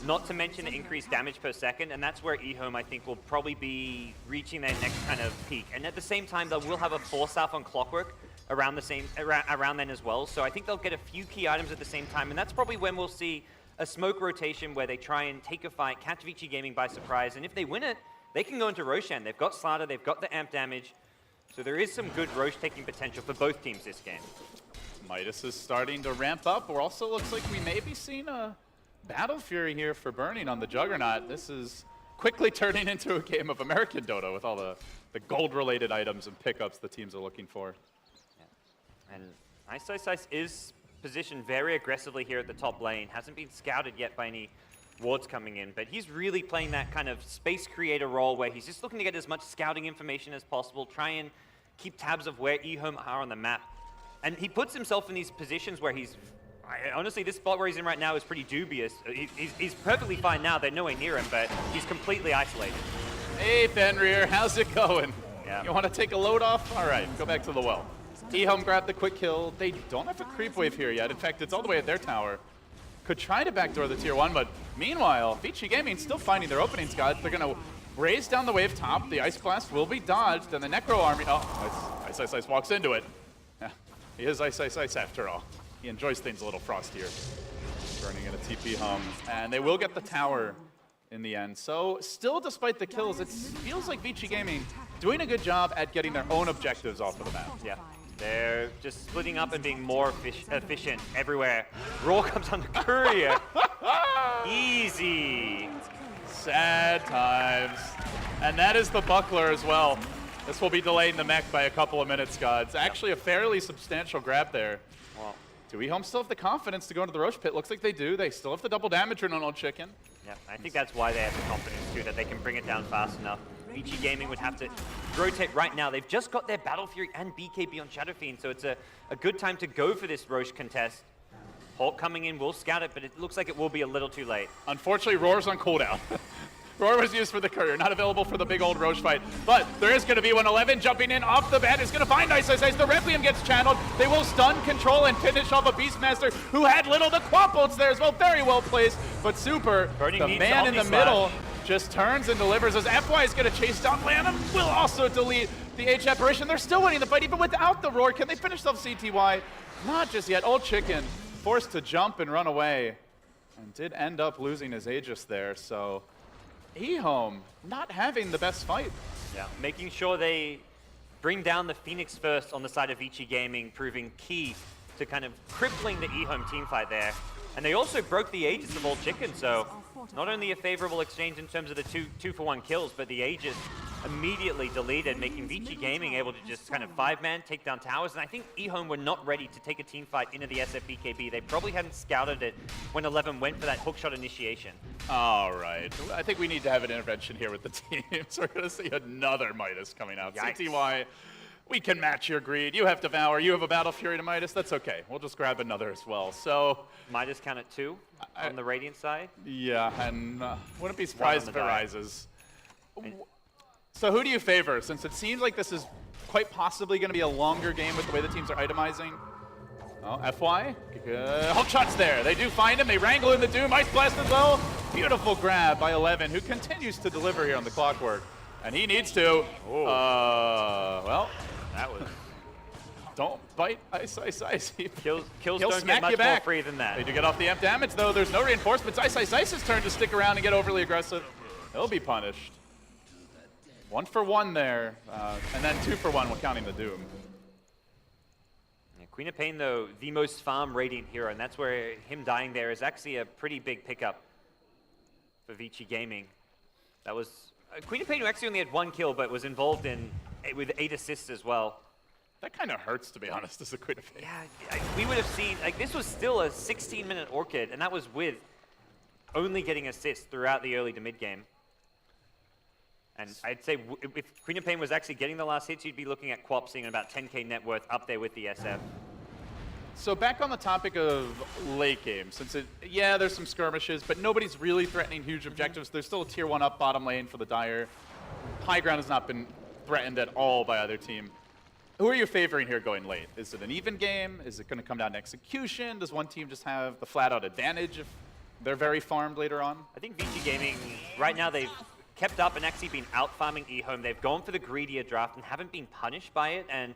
Not to mention the increased damage per second, and that's where EHOME, I think, will probably be reaching their next kind of peak. And at the same time, they will have a Force Staff on Clockwork around then as well. So I think they'll get a few key items at the same time, and that's probably when we'll see a smoke rotation where they try and take a fight, catch Vici Gaming by surprise, and if they win it, they can go into Roshan. They've got Slaughter, they've got the amp damage, so there is some good Rosh taking potential for both teams this game. Midas is starting to ramp up. It also looks like we may be seeing a Battle Fury here for Burning on the Juggernaut. This is quickly turning into a game of American Dota with all the gold-related items and pickups the teams are looking for. Yeah. And Ice is positioned very aggressively here at the top lane. Hasn't been scouted yet by any wards coming in, but he's really playing that kind of space creator role where he's just looking to get as much scouting information as possible, try and keep tabs of where EHOME are on the map. And he puts himself in these positions where honestly, this spot where he's in right now is pretty dubious. He's perfectly fine now. They're nowhere near him, but he's completely isolated. Hey, Fenrir, how's it going? Yeah. You want to take a load off? All right, go back to the well. EHOME grabbed the quick kill. They don't have a creep wave here yet. In fact, it's all the way at their tower. Could try to backdoor the tier 1, but meanwhile, Vici Gaming still finding their openings, guys. They're going to raise down the wave top. The Ice Blast will be dodged, and the Necro Army... Oh, Ice walks into it. Yeah, he is Ice after all. He enjoys things a little frostier. Burning in a TP home. And they will get the tower in the end. So, still despite the kills, it feels like Vici Gaming doing a good job at getting their own objectives off of the map. Yeah. They're just splitting up and being more efficient everywhere. Raw comes on the courier. Easy. Sad times. And that is the buckler as well. This will be delaying the mech by a couple of minutes, gods. Actually, a fairly substantial grab there. Well, do EHOME still have the confidence to go into the Roche pit? Looks like they do. They still have the double damage on Old Chicken. yeah, I think that's why they have the confidence too, that they can bring it down fast enough. Vici Gaming would have to rotate right now. They've just got their Battle Fury and BKB on Shadow Fiend, so it's a good time to go for this Roche contest. Hawk coming in will scout it, but it looks like it will be a little too late. Unfortunately, Roar's on cooldown. Roar was used for the courier, not available for the big old Roche fight. But there is going to be 111 jumping in off the bat. Is going to find Ice. The Requiem gets channeled. They will stun, control, and finish off a Beastmaster who had little. The Quap ults there as well. Very well placed. But Super, Burning the needs man the in the Omni Slash. middle, just turns and delivers as FY is going to chase down Lanham. Will also delete the H apparition. They're still winning the fight even without the Roar. Can they finish off CTY? Not just yet. Old Chicken forced to jump and run away and did end up losing his Aegis there. So EHOME not having the best fight. Yeah, making sure they bring down the Phoenix first on the side of Vici Gaming, proving key to kind of crippling the EHOME team fight there. And they also broke the Aegis of Old Chicken, so not only a favorable exchange in terms of the two-for-one kills, but the Aegis immediately deleted, making Vici Gaming able to just kind of five-man take down towers. And I think EHOME were not ready to take a team fight into the SFBKB. They probably hadn't scouted it when 11 went for that hookshot initiation. All right. I think we need to have an intervention here with the teams. We're going to see another Midas coming out. Yikes. CTY, we can match your greed. You have Devour. You have a Battle Fury to Midas. That's okay. We'll just grab another as well. So Midas count at 2 on the Radiant side. yeah, and wouldn't be surprised on if the it die. rises. So who do you favor? Since it seems like this is quite possibly going to be a longer game with the way the teams are itemizing. Oh, FY. Hook shots there. They do find him. They wrangle in the Doom. Ice Blast as well. Beautiful grab by 11, who continues to deliver here on the Clockwork. And he needs to. Well, That was... don't bite Ice. Kills He'll don't smack get much you more back. free than that. They do get off the amp damage, though. There's no reinforcements. Ice's turn to stick around and get overly aggressive. He'll be punished. 1 for 1 there, and then 2 for 1 when counting the Doom. Yeah, Queen of Pain, though, the most farm Radiant hero, and that's where him dying there is actually a pretty big pickup for Vici Gaming. That was Queen of Pain, who actually only had 1 kill, but was involved in with 8 assists as well. That kind of hurts, to be honest, as a Queen of Pain. Yeah, we would have seen, like, this was still a 16-minute Orchid, and that was with only getting assists throughout the early to mid-game. And I'd say if Queen of Pain was actually getting the last hits, you'd be looking at Quap seeing about 10k net worth up there with the SF. So back on the topic of late game, since there's some skirmishes, but nobody's really threatening huge objectives. There's still a tier 1 up bottom lane for the Dire. High ground has not been threatened at all by either team. Who are you favoring here going late? Is it an even game? Is it going to come down to execution? Does one team just have the flat-out advantage if they're very farmed later on? I think Vici Gaming, right now, they've kept up and actually been out-farming EHOME. They've gone for the greedier draft and haven't been punished by it. And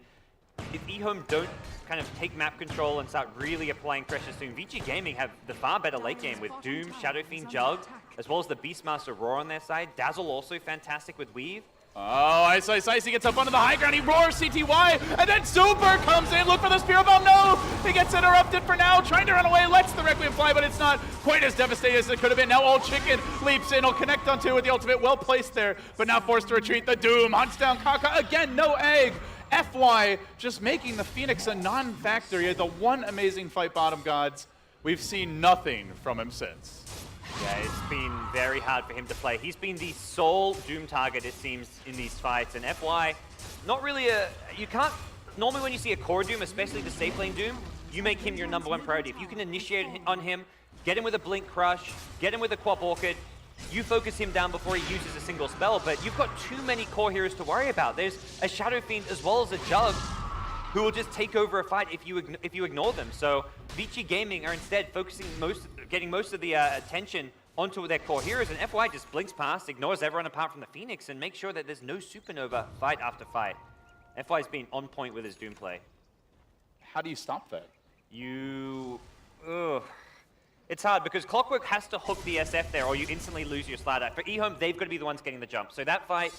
if EHOME don't kind of take map control and start really applying pressure soon, Vici Gaming have the far better late game with Doom, Shadow Fiend, Jug, as well as the Beastmaster Roar on their side. Dazzle also fantastic with Weave. Oh, Ice, he gets up onto the high ground, he roars CTY, and then Super comes in, look for the Spear Ball, no! He gets interrupted for now, trying to run away, lets the Requiem fly, but it's not quite as devastating as it could have been. Now Old Chicken leaps in, he'll connect on 2 with the ultimate, well placed there, but now forced to retreat. The Doom hunts down Kaka, again, no egg! FY just making the Phoenix a non-factor. He had the one amazing fight, bottom gods. We've seen nothing from him since. Yeah, it's been very hard for him to play. He's been the sole Doom target, it seems, in these fights. And FY, not really you can't normally when you see a core Doom, especially the safe lane Doom, you make him your #1 priority. If you can initiate on him, get him with a Blink Crush, get him with a Quap Orchid, you focus him down before he uses a single spell, but you've got too many core heroes to worry about. There's a Shadow Fiend as well as a Jug who will just take over a fight if you ignore them. So Vici Gaming are instead focusing getting most of the attention onto their core heroes, and FY just blinks past, ignores everyone apart from the Phoenix, and makes sure that there's no Supernova fight after fight. FY's been on point with his Doom play. How do you stop that? It's hard because Clockwork has to hook the SF there or you instantly lose your slider. For EHOME, they've got to be the ones getting the jump. So that fight,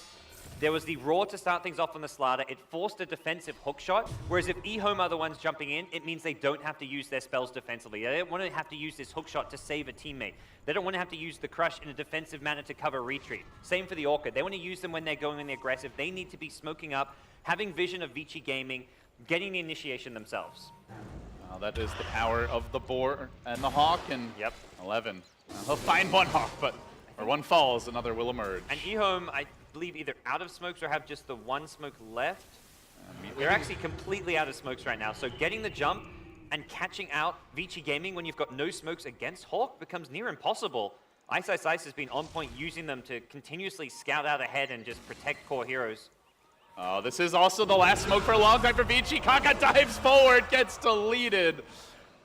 there was the Raw to start things off on the slider. It forced a defensive hook shot, whereas if EHOME are the ones jumping in, it means they don't have to use their spells defensively. They don't want to have to use this hook shot to save a teammate. They don't want to have to use the Crush in a defensive manner to cover retreat. Same for the Orchid. They want to use them when they're going in the aggressive. They need to be smoking up, having vision of Vici Gaming, getting the initiation themselves. Well, that is the power of the Boar and the Hawk, and 11. He'll find one Hawk, but or one falls, another will emerge. And EHOME, I believe, either out of smokes or have just the one smoke left. They're actually completely out of smokes right now, so getting the jump and catching out Vici Gaming when you've got no smokes against Hawk becomes near impossible. Ice has been on point using them to continuously scout out ahead and just protect core heroes. Oh, this is also the last smoke for a long time for Vici. Kaka dives forward, gets deleted.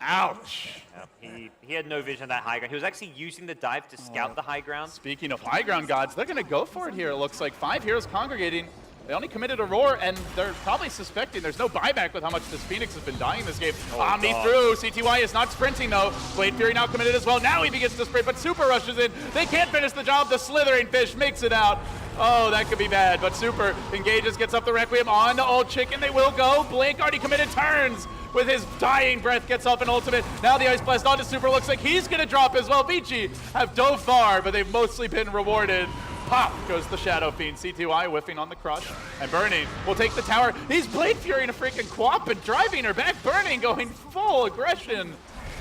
Ouch. Yep, he had no vision of that high ground. He was actually using the dive to scout the high ground. Speaking of high ground gods, they're going to go for it here. It looks like 5 heroes congregating. They only committed a roar, and they're probably suspecting there's no buyback with how much this Phoenix has been dying this game. Omni through. CTY is not sprinting, though. Blade Fury now committed as well. Now he begins to sprint, but Super rushes in. They can't finish the job. The Slithering Fish makes it out. Oh, that could be bad, but Super engages, gets up the Requiem on to Old Chicken. They will go. Blink already committed, turns with his dying breath, gets up an ultimate. Now the Ice Blast onto Super. Looks like he's going to drop as well. Vici have dove far, but they've mostly been rewarded. Pop goes the Shadow Fiend. CTY whiffing on the Crush. And Burning will take the tower. He's Blade Fury in a freaking Quap and driving her back. Burning going full aggression.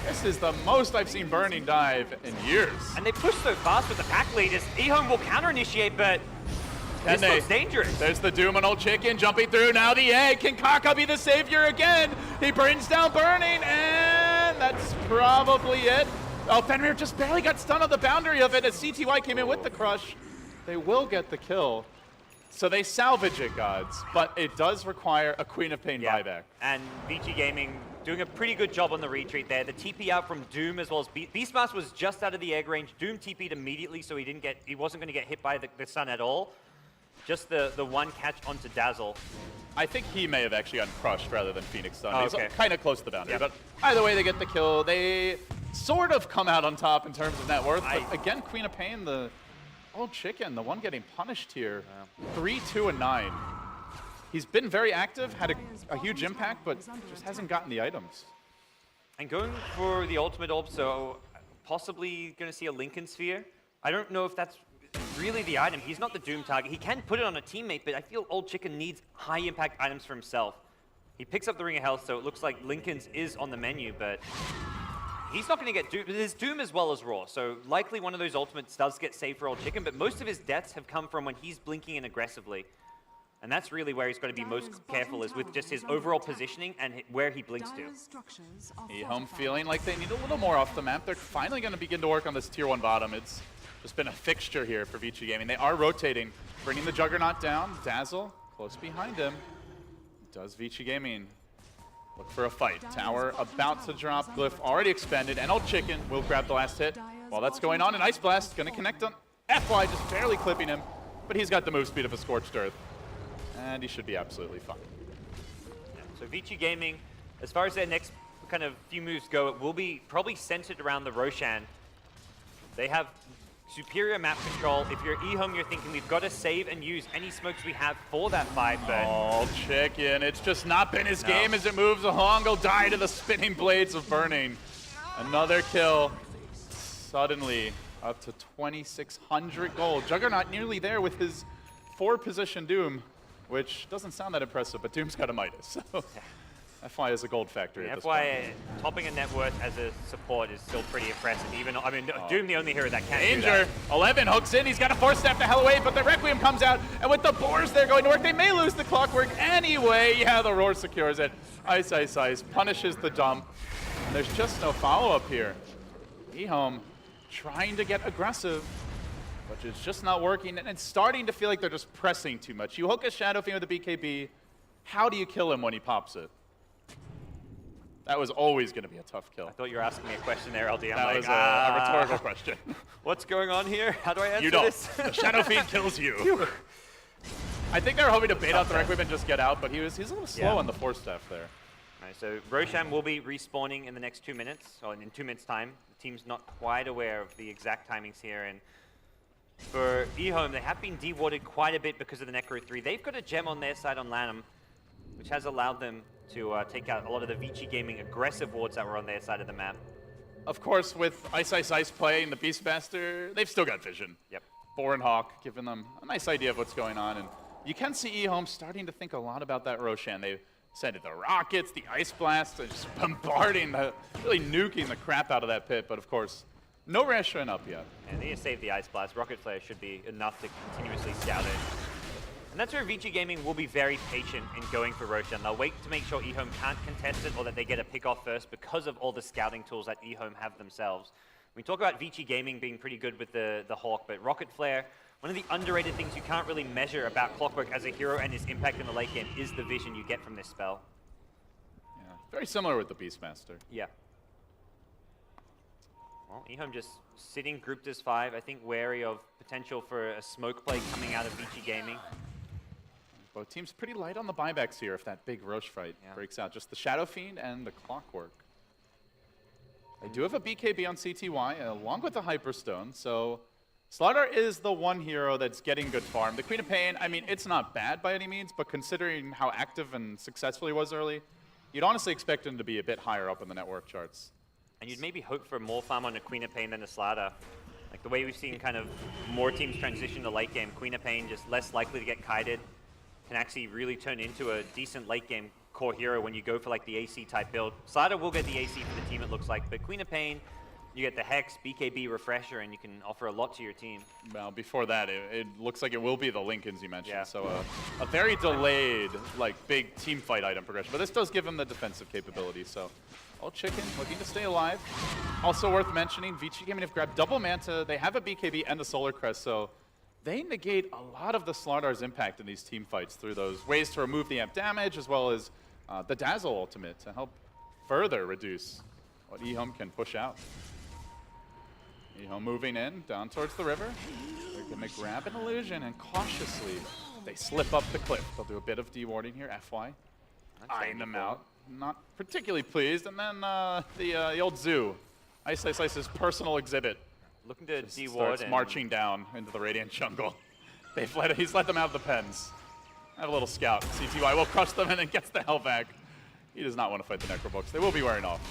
This is the most I've seen Burning dive in years. And they push so fast with the pack leaders. EHOME will counter-initiate, but this looks dangerous. There's the Doom and Old Chicken jumping through. Now the egg. Can Kaka be the savior again? He burns down Burning, and that's probably it. Oh, Fenrir just barely got stunned on the boundary of it as CTY came in with the Crush. They will get the kill. So they salvage it, gods, but it does require a Queen of Pain buyback. And Vici Gaming doing a pretty good job on the retreat there. The TP out from Doom as well as Beastmaster was just out of the egg range. Doom TP'd immediately, so he wasn't going to get hit by the sun at all. Just the one catch onto Dazzle. I think he may have actually gotten crushed rather than Phoenix stunned. Oh, He's okay. kind of close to the boundary, but either way they get the kill. They sort of come out on top in terms of net worth, but again, Queen of Pain, the Old Chicken, the one getting punished here. 3, 2, and 9. He's been very active, had a huge impact, but just hasn't gotten the items. And going for the ultimate orb, so possibly going to see a Lincoln Sphere. I don't know if that's really the item. He's not the Doom target. He can put it on a teammate, but I feel Old Chicken needs high impact items for himself. He picks up the Ring of Health, so it looks like Lincoln's is on the menu, but he's not going to get Doom. There's Doom as well as Raw, so likely one of those ultimates does get saved for Old Chicken, but most of his deaths have come from when he's blinking in aggressively. And that's really where he's got to be most careful, is with just his overall positioning and where he blinks to. EHOME feeling like they need a little more off the map. They're finally going to begin to work on this tier 1 bottom. It's just been a fixture here for Vici Gaming. They are rotating, bringing the Juggernaut down. Dazzle close behind him. Does Vici Gaming look for a fight? Tower about to drop. Glyph already expended, and Old Chicken will grab the last hit. While that's going on, an Ice Blast going to connect on FY, just barely clipping him, but he's got the move speed of a Scorched Earth, and he should be absolutely fine. Yeah, so Vici Gaming, as far as their next kind of few moves go, it will be probably centered around the Roshan. They have superior map control. If you're EHOME, you're thinking we've got to save and use any smokes we have for that fight, but Old Chicken, it's just not been his game as it moves along. He'll die to the spinning blades of Burning. Another kill. Suddenly up to 2,600 gold. Juggernaut nearly there with his 4-position Doom, which doesn't sound that impressive, but Doom's got a Midas. So FY is a gold factory at this FY point. topping a net worth as a support is still pretty impressive. Even I mean, Doom the only hero that can do Danger. that. 11 hooks in. He's got a 4-step the hell away, but the Requiem comes out, and with the boars there going to work, they may lose the clockwork anyway. Yeah, the roar secures it. Ice, ice, ice punishes the dump. And there's just no follow-up here. EHOME trying to get aggressive, but it's just not working, and it's starting to feel like they're just pressing too much. You hook a Shadow Fiend with a BKB, how do you kill him when he pops it? That was always going to be a tough kill. I thought you were asking me a question there, LD. I'm That like, was a rhetorical question. What's going on here? How do I answer You don't. this? The Shadow Fiend kills you. I think they were hoping to bait out the Requiem and just get out, but he's a little slow on the 4-step there. Right, so Roshan will be respawning in the next 2 minutes, or in 2 minutes' time. The team's not quite aware of the exact timings here, and for EHOME, they have been de-warded quite a bit because of the Necro 3. They've got a gem on their side on LAN, which has allowed them to take out a lot of the Vici Gaming aggressive wards that were on their side of the map. Of course, with Ice Ice Ice playing the Beastmaster, they've still got vision. Yep. Boar and Hawk giving them a nice idea of what's going on, and you can see EHOME starting to think a lot about that Roshan. They sent it the rockets, the Ice Blast, just bombarding, really nuking the crap out of that pit, but of course, no Roshan up yet. And they need to save the Ice Blast. Rocket Flare should be enough to continuously scout it. And that's where Vici Gaming will be very patient in going for Roshan. They'll wait to make sure EHOME can't contest it or that they get a pick off first because of all the scouting tools that EHOME have themselves. We talk about Vici Gaming being pretty good with the Hawk, but Rocket Flare, one of the underrated things you can't really measure about Clockwork as a hero and his impact in the late game is the vision you get from this spell. Yeah, very similar with the Beastmaster. Yeah. Well, EHOME just sitting grouped as 5, I think wary of potential for a smoke play coming out of Vici Gaming. Both teams pretty light on the buybacks here if that big Roche fight breaks out. Just the Shadow Fiend and the Clockwork. They do have a BKB on CTY along with the Hyperstone, so Slaughter is the one hero that's getting good farm. The Queen of Pain, I mean, it's not bad by any means, but considering how active and successful he was early, you'd honestly expect him to be a bit higher up in the network charts. And you'd maybe hope for more farm on a Queen of Pain than a Slaughter. Like the way we've seen kind of more teams transition to late game, Queen of Pain just less likely to get kited, can actually really turn into a decent late game core hero when you go for like the AC type build. Slaughter will get the AC for the team it looks like, but Queen of Pain, you get the Hex, BKB Refresher, and you can offer a lot to your team. Well, before that, it looks like it will be the Lincolns you mentioned. Yeah. So a very delayed, like, big team fight item progression. But this does give him the defensive capability, so Old Chicken looking to stay alive. Also worth mentioning, Vici Gaming have grabbed double Manta. They have a BKB and a Solar Crest, so they negate a lot of the Slardar's impact in these team fights through those ways to remove the amp damage, as well as the Dazzle ultimate to help further reduce what EHOME can push out. EHOME moving in, down towards the river. They're going to grab an illusion, and cautiously, they slip up the cliff. They'll do a bit of dewarding here, FY. Eyeing them out. Not particularly pleased. And then the old zoo. Ice Ice Ice's personal exhibit. Looking to Just deward starts and marching down into the Radiant jungle. He's let them out of the pens. Have a little scout. CTY will crush them and then gets the hell back. He does not want to fight the Necrobooks. They will be wearing off.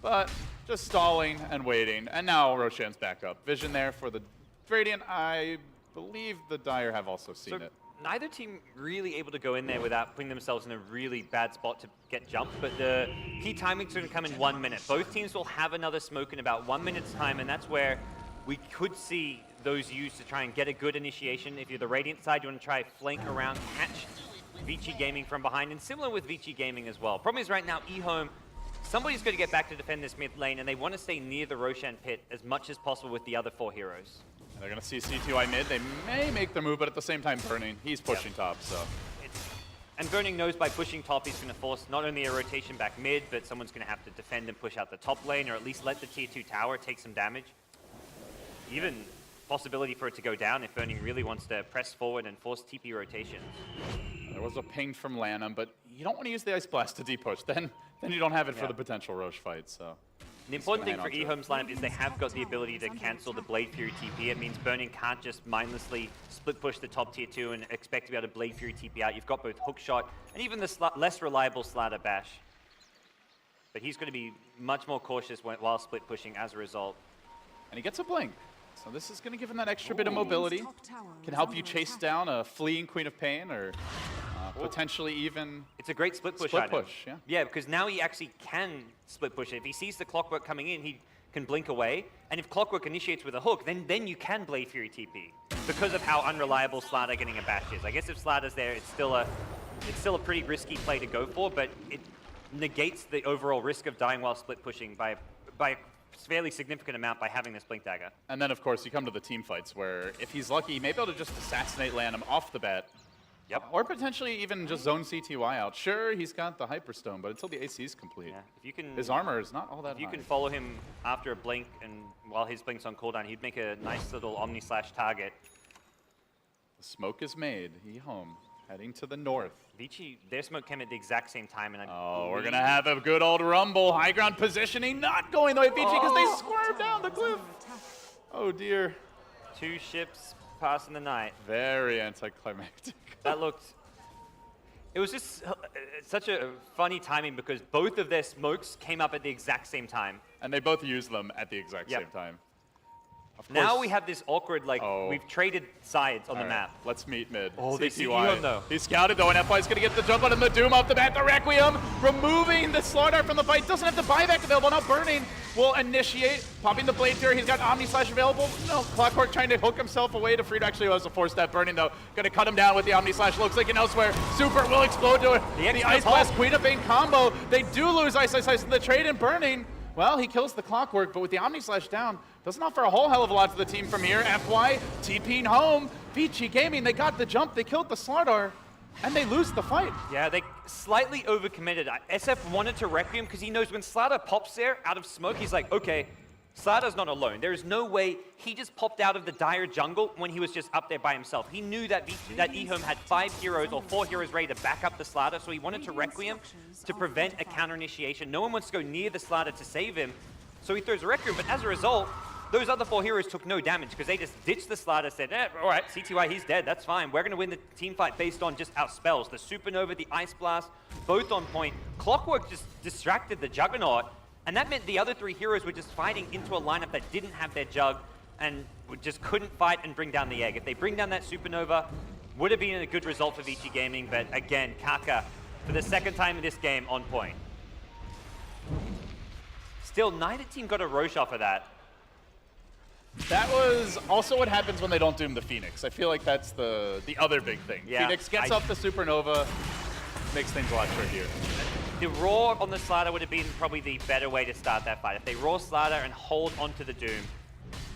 But just stalling and waiting. And now Roshan's back up. Vision there for the Radiant. I believe the Dire have also seen so it. neither team really able to go in there without putting themselves in a really bad spot to get jumped, but the key timing's going to come in 1 minute. Both teams will have another smoke in about 1 minute's time, and that's where we could see those used to try and get a good initiation. If you're the Radiant side, you want to try flank around, catch Vici Gaming from behind, and similar with Vici Gaming as well. Problem is right now, EHOME, somebody's going to get back to defend this mid lane, and they want to stay near the Roshan pit as much as possible with the other 4 heroes. They're going to see C2I mid. They may make their move, but at the same time, Burning, he's pushing top, so. And Burning knows by pushing top, he's going to force not only a rotation back mid, but someone's going to have to defend and push out the top lane, or at least let the tier 2 tower take some damage. Even possibility for it to go down if Burning really wants to press forward and force TP rotations. There was a ping from Lanham, but you don't want to use the Ice Blast to depush. Then you don't have it for the potential Roche fight, so. The important thing for EHOME's lineup is they have got the ability to cancel the Blade Fury TP. It means Burning can't just mindlessly split push the top tier 2 and expect to be able to Blade Fury TP out. You've got both Hookshot and even the less reliable Slaughter Bash. But he's going to be much more cautious while split pushing as a result. And he gets a blink. So this is going to give him that extra bit of mobility. Can help you chase down a fleeing Queen of Pain or Potentially even It's a great split push split item. push, yeah. Yeah, because now he actually can split push it. If he sees the Clockwork coming in, he can blink away. And if Clockwork initiates with a hook, then you can Blade Fury TP because of how unreliable Slider getting a bash is. I guess if Slider's there, it's still a pretty risky play to go for, but it negates the overall risk of dying while split pushing by a fairly significant amount by having this Blink Dagger. And then, of course, you come to the team fights where if he's lucky, he may be able to just assassinate Lanham off the bat. Yep. Or potentially even just zone CTY out. Sure, he's got the Hyperstone, but until the AC is complete, Yeah, if you can, his armor is not all that if you high. can follow him after a blink and while his blink's on cooldown, he'd make a nice little Omni Slash target. The smoke is made. EHOME heading to the north. Vici, their smoke came at the exact same time, and Oh, we're going to have a good old rumble. High ground positioning, not going the way of Vici because they squared down the cliff. Oh, dear. 2 ships passing the night. Very anticlimactic. That looked... It was just such a funny timing because both of their smokes came up at the exact same time. And they both use them at the exact Yep. same time. Of Now course- we have this awkward, like, Oh. we've traded sides on All the right, map. let's meet mid. Oh, they see CTY. EHOME, though. He scouted though, and FY's going to get the jump on him. The Doom off the bat. The Requiem removing the Slardar from the fight. Doesn't have the buyback available. Now Burning will initiate. Popping the Blade Fury. He's got Omni Slash available. No, Clockwork trying to hook himself away to Freed. Actually, was a 4-step Burning though. Going to cut him down with the Omni Slash. Looks like an elsewhere. Super will explode to it. The The extra Ice pop. Blast Queen of Bane combo. They do lose Ice in the trade, and Burning, well, he kills the Clockwork, but with the Omni Slash down, doesn't offer a whole hell of a lot to the team from here. FY TPing home. Vici Gaming, they got the jump, they killed the Slardar, and they lose the fight. Yeah, they slightly overcommitted. SF wanted to Requiem because he knows when Slider pops there out of smoke, he's like, okay, Slider's not alone. There is no way he just popped out of the dire jungle when he was just up there by himself. He knew that EHOME had 5 heroes or 4 heroes ready to back up the Slider, so he wanted to Requiem to prevent a counter initiation. No one wants to go near the Slider to save him, so he throws a Requiem, but as a result, those other 4 heroes took no damage because they just ditched the Slider, said, all right, CTY, he's dead, that's fine. We're going to win the team fight based on just our spells. The Supernova, the Ice Blast, both on point. Clockwork just distracted the Juggernaut, and that meant the other 3 heroes were just fighting into a lineup that didn't have their Jug and just couldn't fight and bring down the Egg. If they bring down that Supernova, would have been a good result for Vici Gaming, but again, Kaka, for the second time in this game, on point. Still, neither team got a Roche off of that. That was also what happens when they don't Doom the Phoenix. I feel like that's the other big thing. Yeah, Phoenix gets off the Supernova, makes things a lot trickier. The Raw on the Slider would have been probably the better way to start that fight. If they Raw Slider and hold onto the Doom,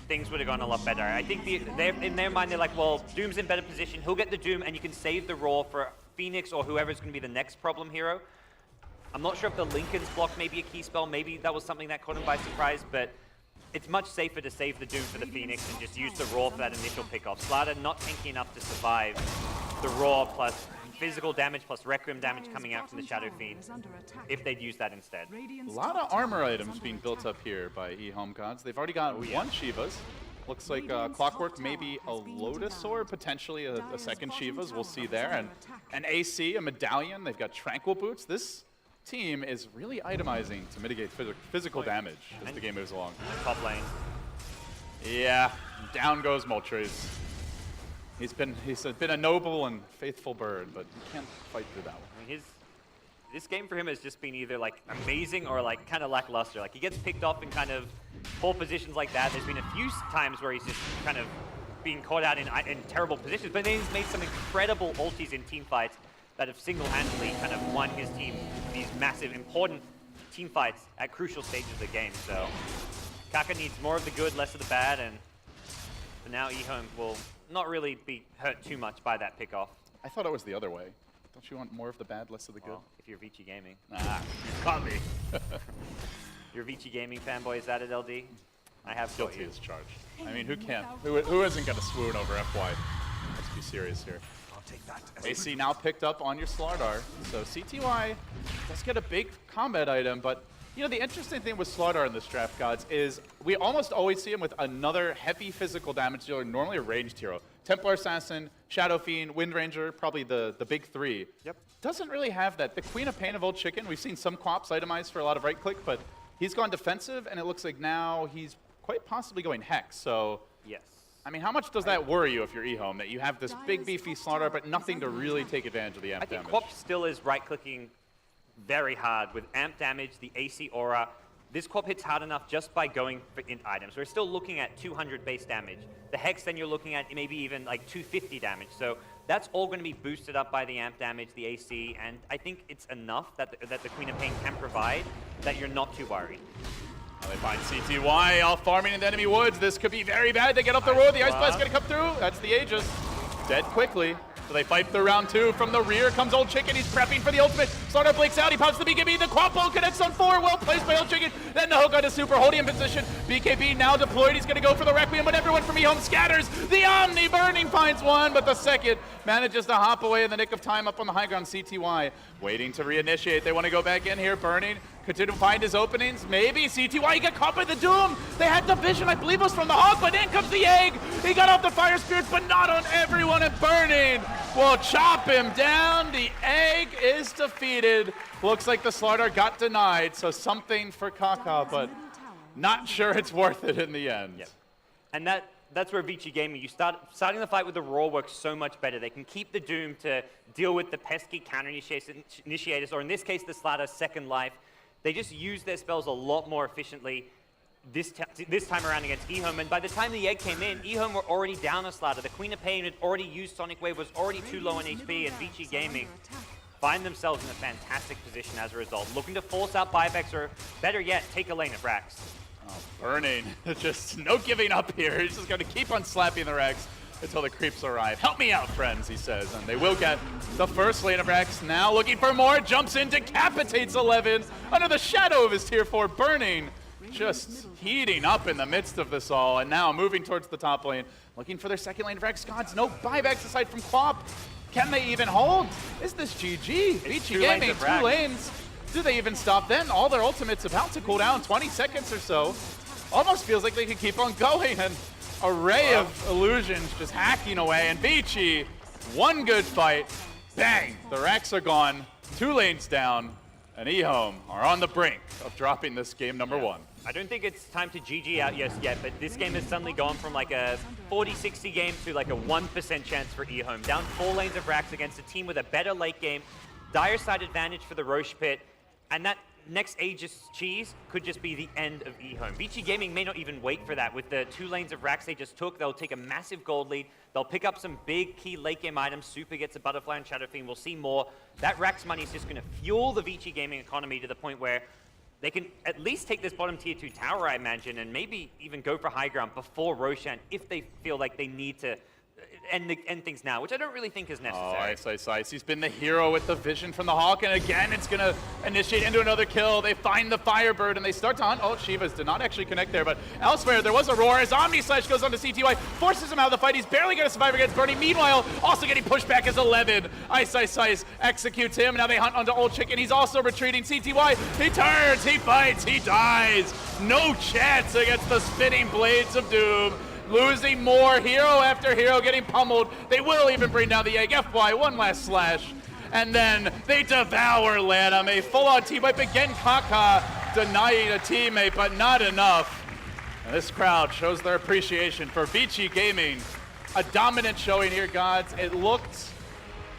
things would have gone a lot better. I think in their mind, they're like, well, Doom's in better position. He'll get the Doom, and you can save the Raw for Phoenix or whoever's going to be the next problem hero. I'm not sure if the Lincoln's block may be a key spell. Maybe that was something that caught him by surprise, but it's much safer to save the Doom for the Phoenix and just use the Raw for that initial pickoff. Slider not tanky enough to survive the Raw plus physical damage plus Requiem damage coming out from the Shadow Fiend if they'd use that instead. A lot of armor items being built up here by EHOME gods. They've already got 1 Shiva's. Looks like Clockwork, maybe a Lotus Sword, potentially a second Shiva's. We'll see there. And an AC, a Medallion. They've got Tranquil Boots. This team is really itemizing to mitigate physical damage as the game moves along. Top lane. Yeah, down goes Moltres. He's been a noble and faithful bird, but he can't fight through that one. I mean, this game for him has just been either like amazing or like kind of lackluster. Like he gets picked off in kind of poor positions like that. There's been a few times where he's just kind of being caught out in terrible positions, but then he's made some incredible ultis in team fights that have single-handedly kind of won his team these massive, important team fights at crucial stages of the game. So Kaka needs more of the good, less of the bad, and for now EHOME will not really be hurt too much by that pickoff. I thought it was the other way. Don't you want more of the bad, less of the good? Well, if you're Vici Gaming. Ah, you caught me. You're a Vici Gaming fanboy, is that it, LD? I have got Guilty you. as charged. I mean, who can't? Who isn't going to swoon over FY? Let's be serious here. AC now picked up on your Slardar, so CTY does get a big combat item, but you know, the interesting thing with Slardar in this draft, gods, is we almost always see him with another heavy physical damage dealer, normally a ranged hero. Templar Assassin, Shadow Fiend, Wind Ranger, probably the big 3. Yep. Doesn't really have that. The Queen of Pain of Old Chicken, we've seen some Quops itemized for a lot of right-click, but he's gone defensive, and it looks like now he's quite possibly going Hex, so Yes. I mean, how much does that worry you if you're EHOME, that you have this big beefy slaughter but nothing to really take advantage of the amp I think damage? Quap still is right-clicking very hard with amp damage, the AC aura. This Quap hits hard enough just by going for int items. We're still looking at 200 base damage. The Hex, then you're looking at maybe even like 250 damage. So that's all going to be boosted up by the amp damage, the AC, and I think it's enough that the Queen of Pain can provide that you're not too worried. Well, they find CTY all farming in the enemy woods. This could be very bad. They get up the road. The Ice Blast going to come through. That's the Aegis. Dead quickly. So they fight through round 2. From the rear comes Old Chicken. He's prepping for the ultimate. Slaughter blinks out. He pops the BKB. The Quapo connects on 4. Well placed by Old Chicken. Then the hook on a super holding in position. BKB now deployed. He's going to go for the Requiem, but everyone from EHOME scatters. The Omni Burning finds one, but the second manages to hop away in the nick of time up on the high ground. CTY waiting to reinitiate. They want to go back in here. Burning. Continue to find his openings. Maybe CTY, he got caught by the Doom. They had the vision, I believe it was from the Hawk, but in comes the Egg. He got off the Fire Spirits, but not on everyone, and Burning will chop him down. The Egg is defeated. Looks like the slaughter got denied, so something for Kaka, but not sure it's worth it in the end. Yep. And that's where Vici Gaming, starting the fight with the Roar works so much better. They can keep the Doom to deal with the pesky counter initiators, or in this case, the Slaughter's second life. They just use their spells a lot more efficiently this time around against EHOME, and by the time the Egg came in, EHOME were already down a Slaughter. The Queen of Pain had already used Sonic Wave, was already too low on HP, and Vici Gaming find themselves in a fantastic position as a result, looking to force out buybacks, or better yet, take a lane of Rax. Oh, Burning, just no giving up here. He's just going to keep on slapping the Rax until the creeps arrive. Help me out, friends, he says, and they will get the first lane of Rax. Now looking for more, jumps in, decapitates 11 under the shadow of his tier 4. Burning, just heating up in the midst of this all, and now moving towards the top lane, looking for their second lane of Rax. Gods, no buybacks aside from Quap. Can they even hold? Is this GG? Vici Gaming, 2 lanes. Do they even stop then? All their ultimates about to cool down, 20 seconds or so. Almost feels like they could keep on going, and array of illusions just hacking away, and Vici, one good fight, bang, the Rax are gone, 2 lanes down, and EHOME are on the brink of dropping this game number 1. I don't think it's time to GG out just yet, but this game has suddenly gone from like a 40-60 game to like a 1% chance for EHOME. Down 4 lanes of Rax against a team with a better late game, dire side advantage for the Roche Pit, and that next Aegis cheese could just be the end of EHOME. Vici Gaming may not even wait for that. With the 2 lanes of Rax they just took, they'll take a massive gold lead. They'll pick up some big key late game items. Super gets a Butterfly and Shadow Fiend. We'll see more. That Rax money is just going to fuel the Vici Gaming economy to the point where they can at least take this bottom tier 2 tower, I imagine, and maybe even go for high ground before Roshan if they feel like they need to end things now, which I don't really think is necessary. Oh, Ice. He's been the hero with the vision from the Hawk, and again, it's going to initiate into another kill. They find the Firebird, and they start to hunt. Oh, Shivas did not actually connect there, but elsewhere, there was a roar as Omni Slash goes on to CTY, forces him out of the fight. He's barely going to survive against Burning. Meanwhile, also getting pushed back as 11. Ice executes him. Now they hunt onto Old Chicken. He's also retreating. CTY, he turns, he fights, he dies. No chance against the spinning blades of doom. Losing more, hero after hero getting pummeled. They will even bring down the Egg. FY, one last slash. And then they devour Lanham. A full-on team wipe again. Kaka denying a teammate, but not enough. And this crowd shows their appreciation for Vici Gaming. A dominant showing here, Gods. It looked,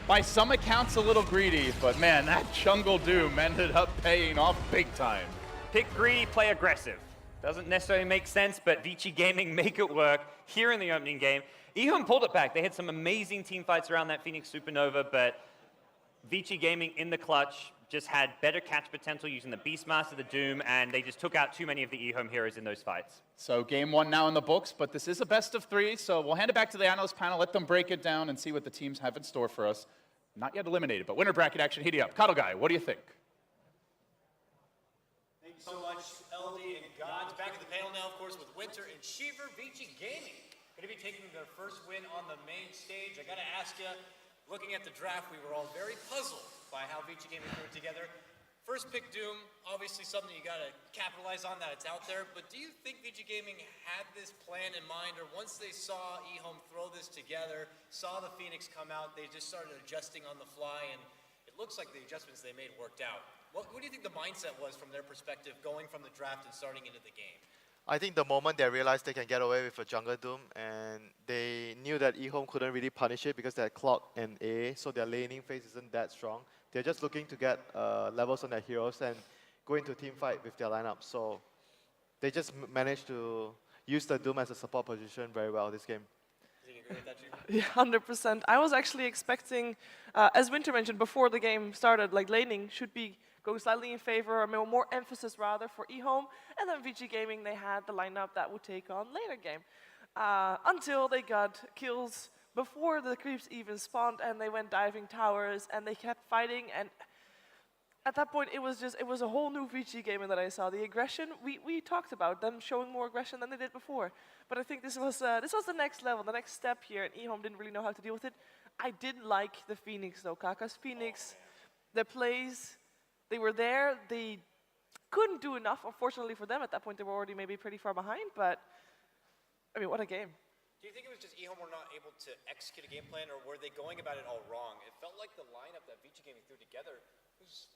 by some accounts, a little greedy, but man, that Jungle Doom ended up paying off big time. Pick greedy, play aggressive. Doesn't necessarily make sense, but Vici Gaming make it work here in the opening game. EHOME pulled it back. They had some amazing team fights around that Phoenix Supernova, but Vici Gaming in the clutch just had better catch potential using the Beastmaster, the Doom, and they just took out too many of the EHOME heroes in those fights. So game 1 now in the books, but this is a best of 3, so we'll hand it back to the analyst panel, let them break it down and see what the teams have in store for us. Not yet eliminated, but winner bracket action heating up. Cuddle Guy, what do you think? Thank you so much, LD and Gods. Back at the panel now, of course, with Winter and Shiver. Vici Gaming going to be taking their first win on the main stage. I got to ask you, looking at the draft, we were all very puzzled by how Vici Gaming threw it together. First pick Doom, obviously something you got to capitalize on that it's out there, but do you think Vici Gaming had this plan in mind, or once they saw EHOME throw this together, saw the Phoenix come out, they just started adjusting on the fly, and it looks like the adjustments they made worked out? What do you think the mindset was from their perspective going from the draft and starting into the game? I think the moment they realized they can get away with a jungle Doom, and they knew that EHOME couldn't really punish it because they had Clock and AA, so their laning phase isn't that strong. They're just looking to get levels on their heroes and go into a team fight with their lineup. So they just managed to use the Doom as a support position very well this game. Do you agree with that, Jude? Yeah, 100%. I was actually expecting, as Winter mentioned before the game started, like laning should be going slightly in favor, or more emphasis rather for EHOME, and then Vici Gaming, they had the lineup that would take on later game. Until they got kills before the creeps even spawned, and they went diving towers, and they kept fighting, and at that point it was a whole new Vici gaming that I saw. The aggression, we talked about them showing more aggression than they did before, but I think this was the next level, the next step here, and EHOME didn't really know how to deal with it. I did like the Phoenix though, Kaka's Phoenix, their plays, they were there, they couldn't do enough, unfortunately for them. At that point they were already maybe pretty far behind, but I mean, what a game. Do you think it was just EHOME were not able to execute a game plan, or were they going about it all wrong? It felt like the lineup that Vici Gaming threw together was,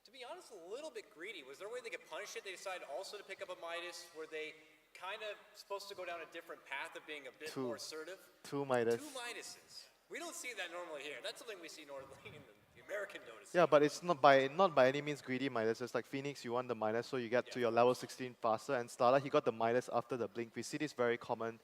to be honest, a little bit greedy. Was there a way they could punish it? They decided also to pick up a Midas. Were they kind of supposed to go down a different path of being a bit more assertive? Two Midas. Two Midases. We don't see that normally here. That's something we see normally in the American Dota scene. Yeah, but it's not by any means greedy Midas. It's like Phoenix, you want the Midas, so you get to your level 16 faster. And Starla, he got the Midas after the blink. We see this very common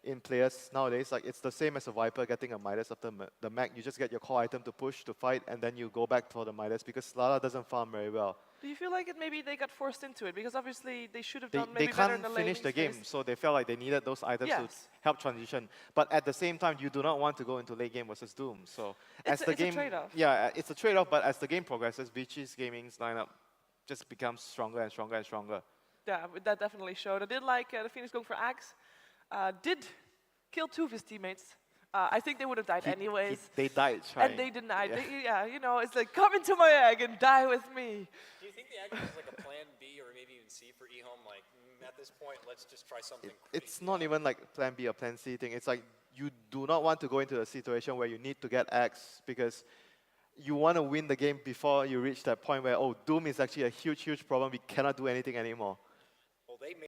in players nowadays. Like, it's the same as a Viper getting a Midas after the Mac. You just get your core item to push, to fight, and then you go back for the Midas because Starla doesn't farm very well. Do you feel like maybe they got forced into it? Because obviously they should have They, done they maybe better in can't the finish laning the game, phase. so they felt like they needed those items to Yes. help transition. But at the same time, you do not want to go into late game versus Doom. So It's a trade-off. yeah, it's a trade-off. But as the game progresses, Vici's gaming's lineup just becomes stronger and stronger and stronger. Yeah, that definitely showed. I did like the Phoenix going for Axe. Did kill two of his teammates. I think they would have died anyways. They died trying. And they denied. Yeah. You know, it's like, come into my egg and die with me. Do you think the egg was like a plan B or maybe even C for EHOME? Like, at this point, let's just try something It's crazy. not even like plan B or plan C thing. It's like you do not want to go into a situation where you need to get X because you want to win the game before you reach that point where, oh, Doom is actually a huge, huge problem. We cannot do anything anymore.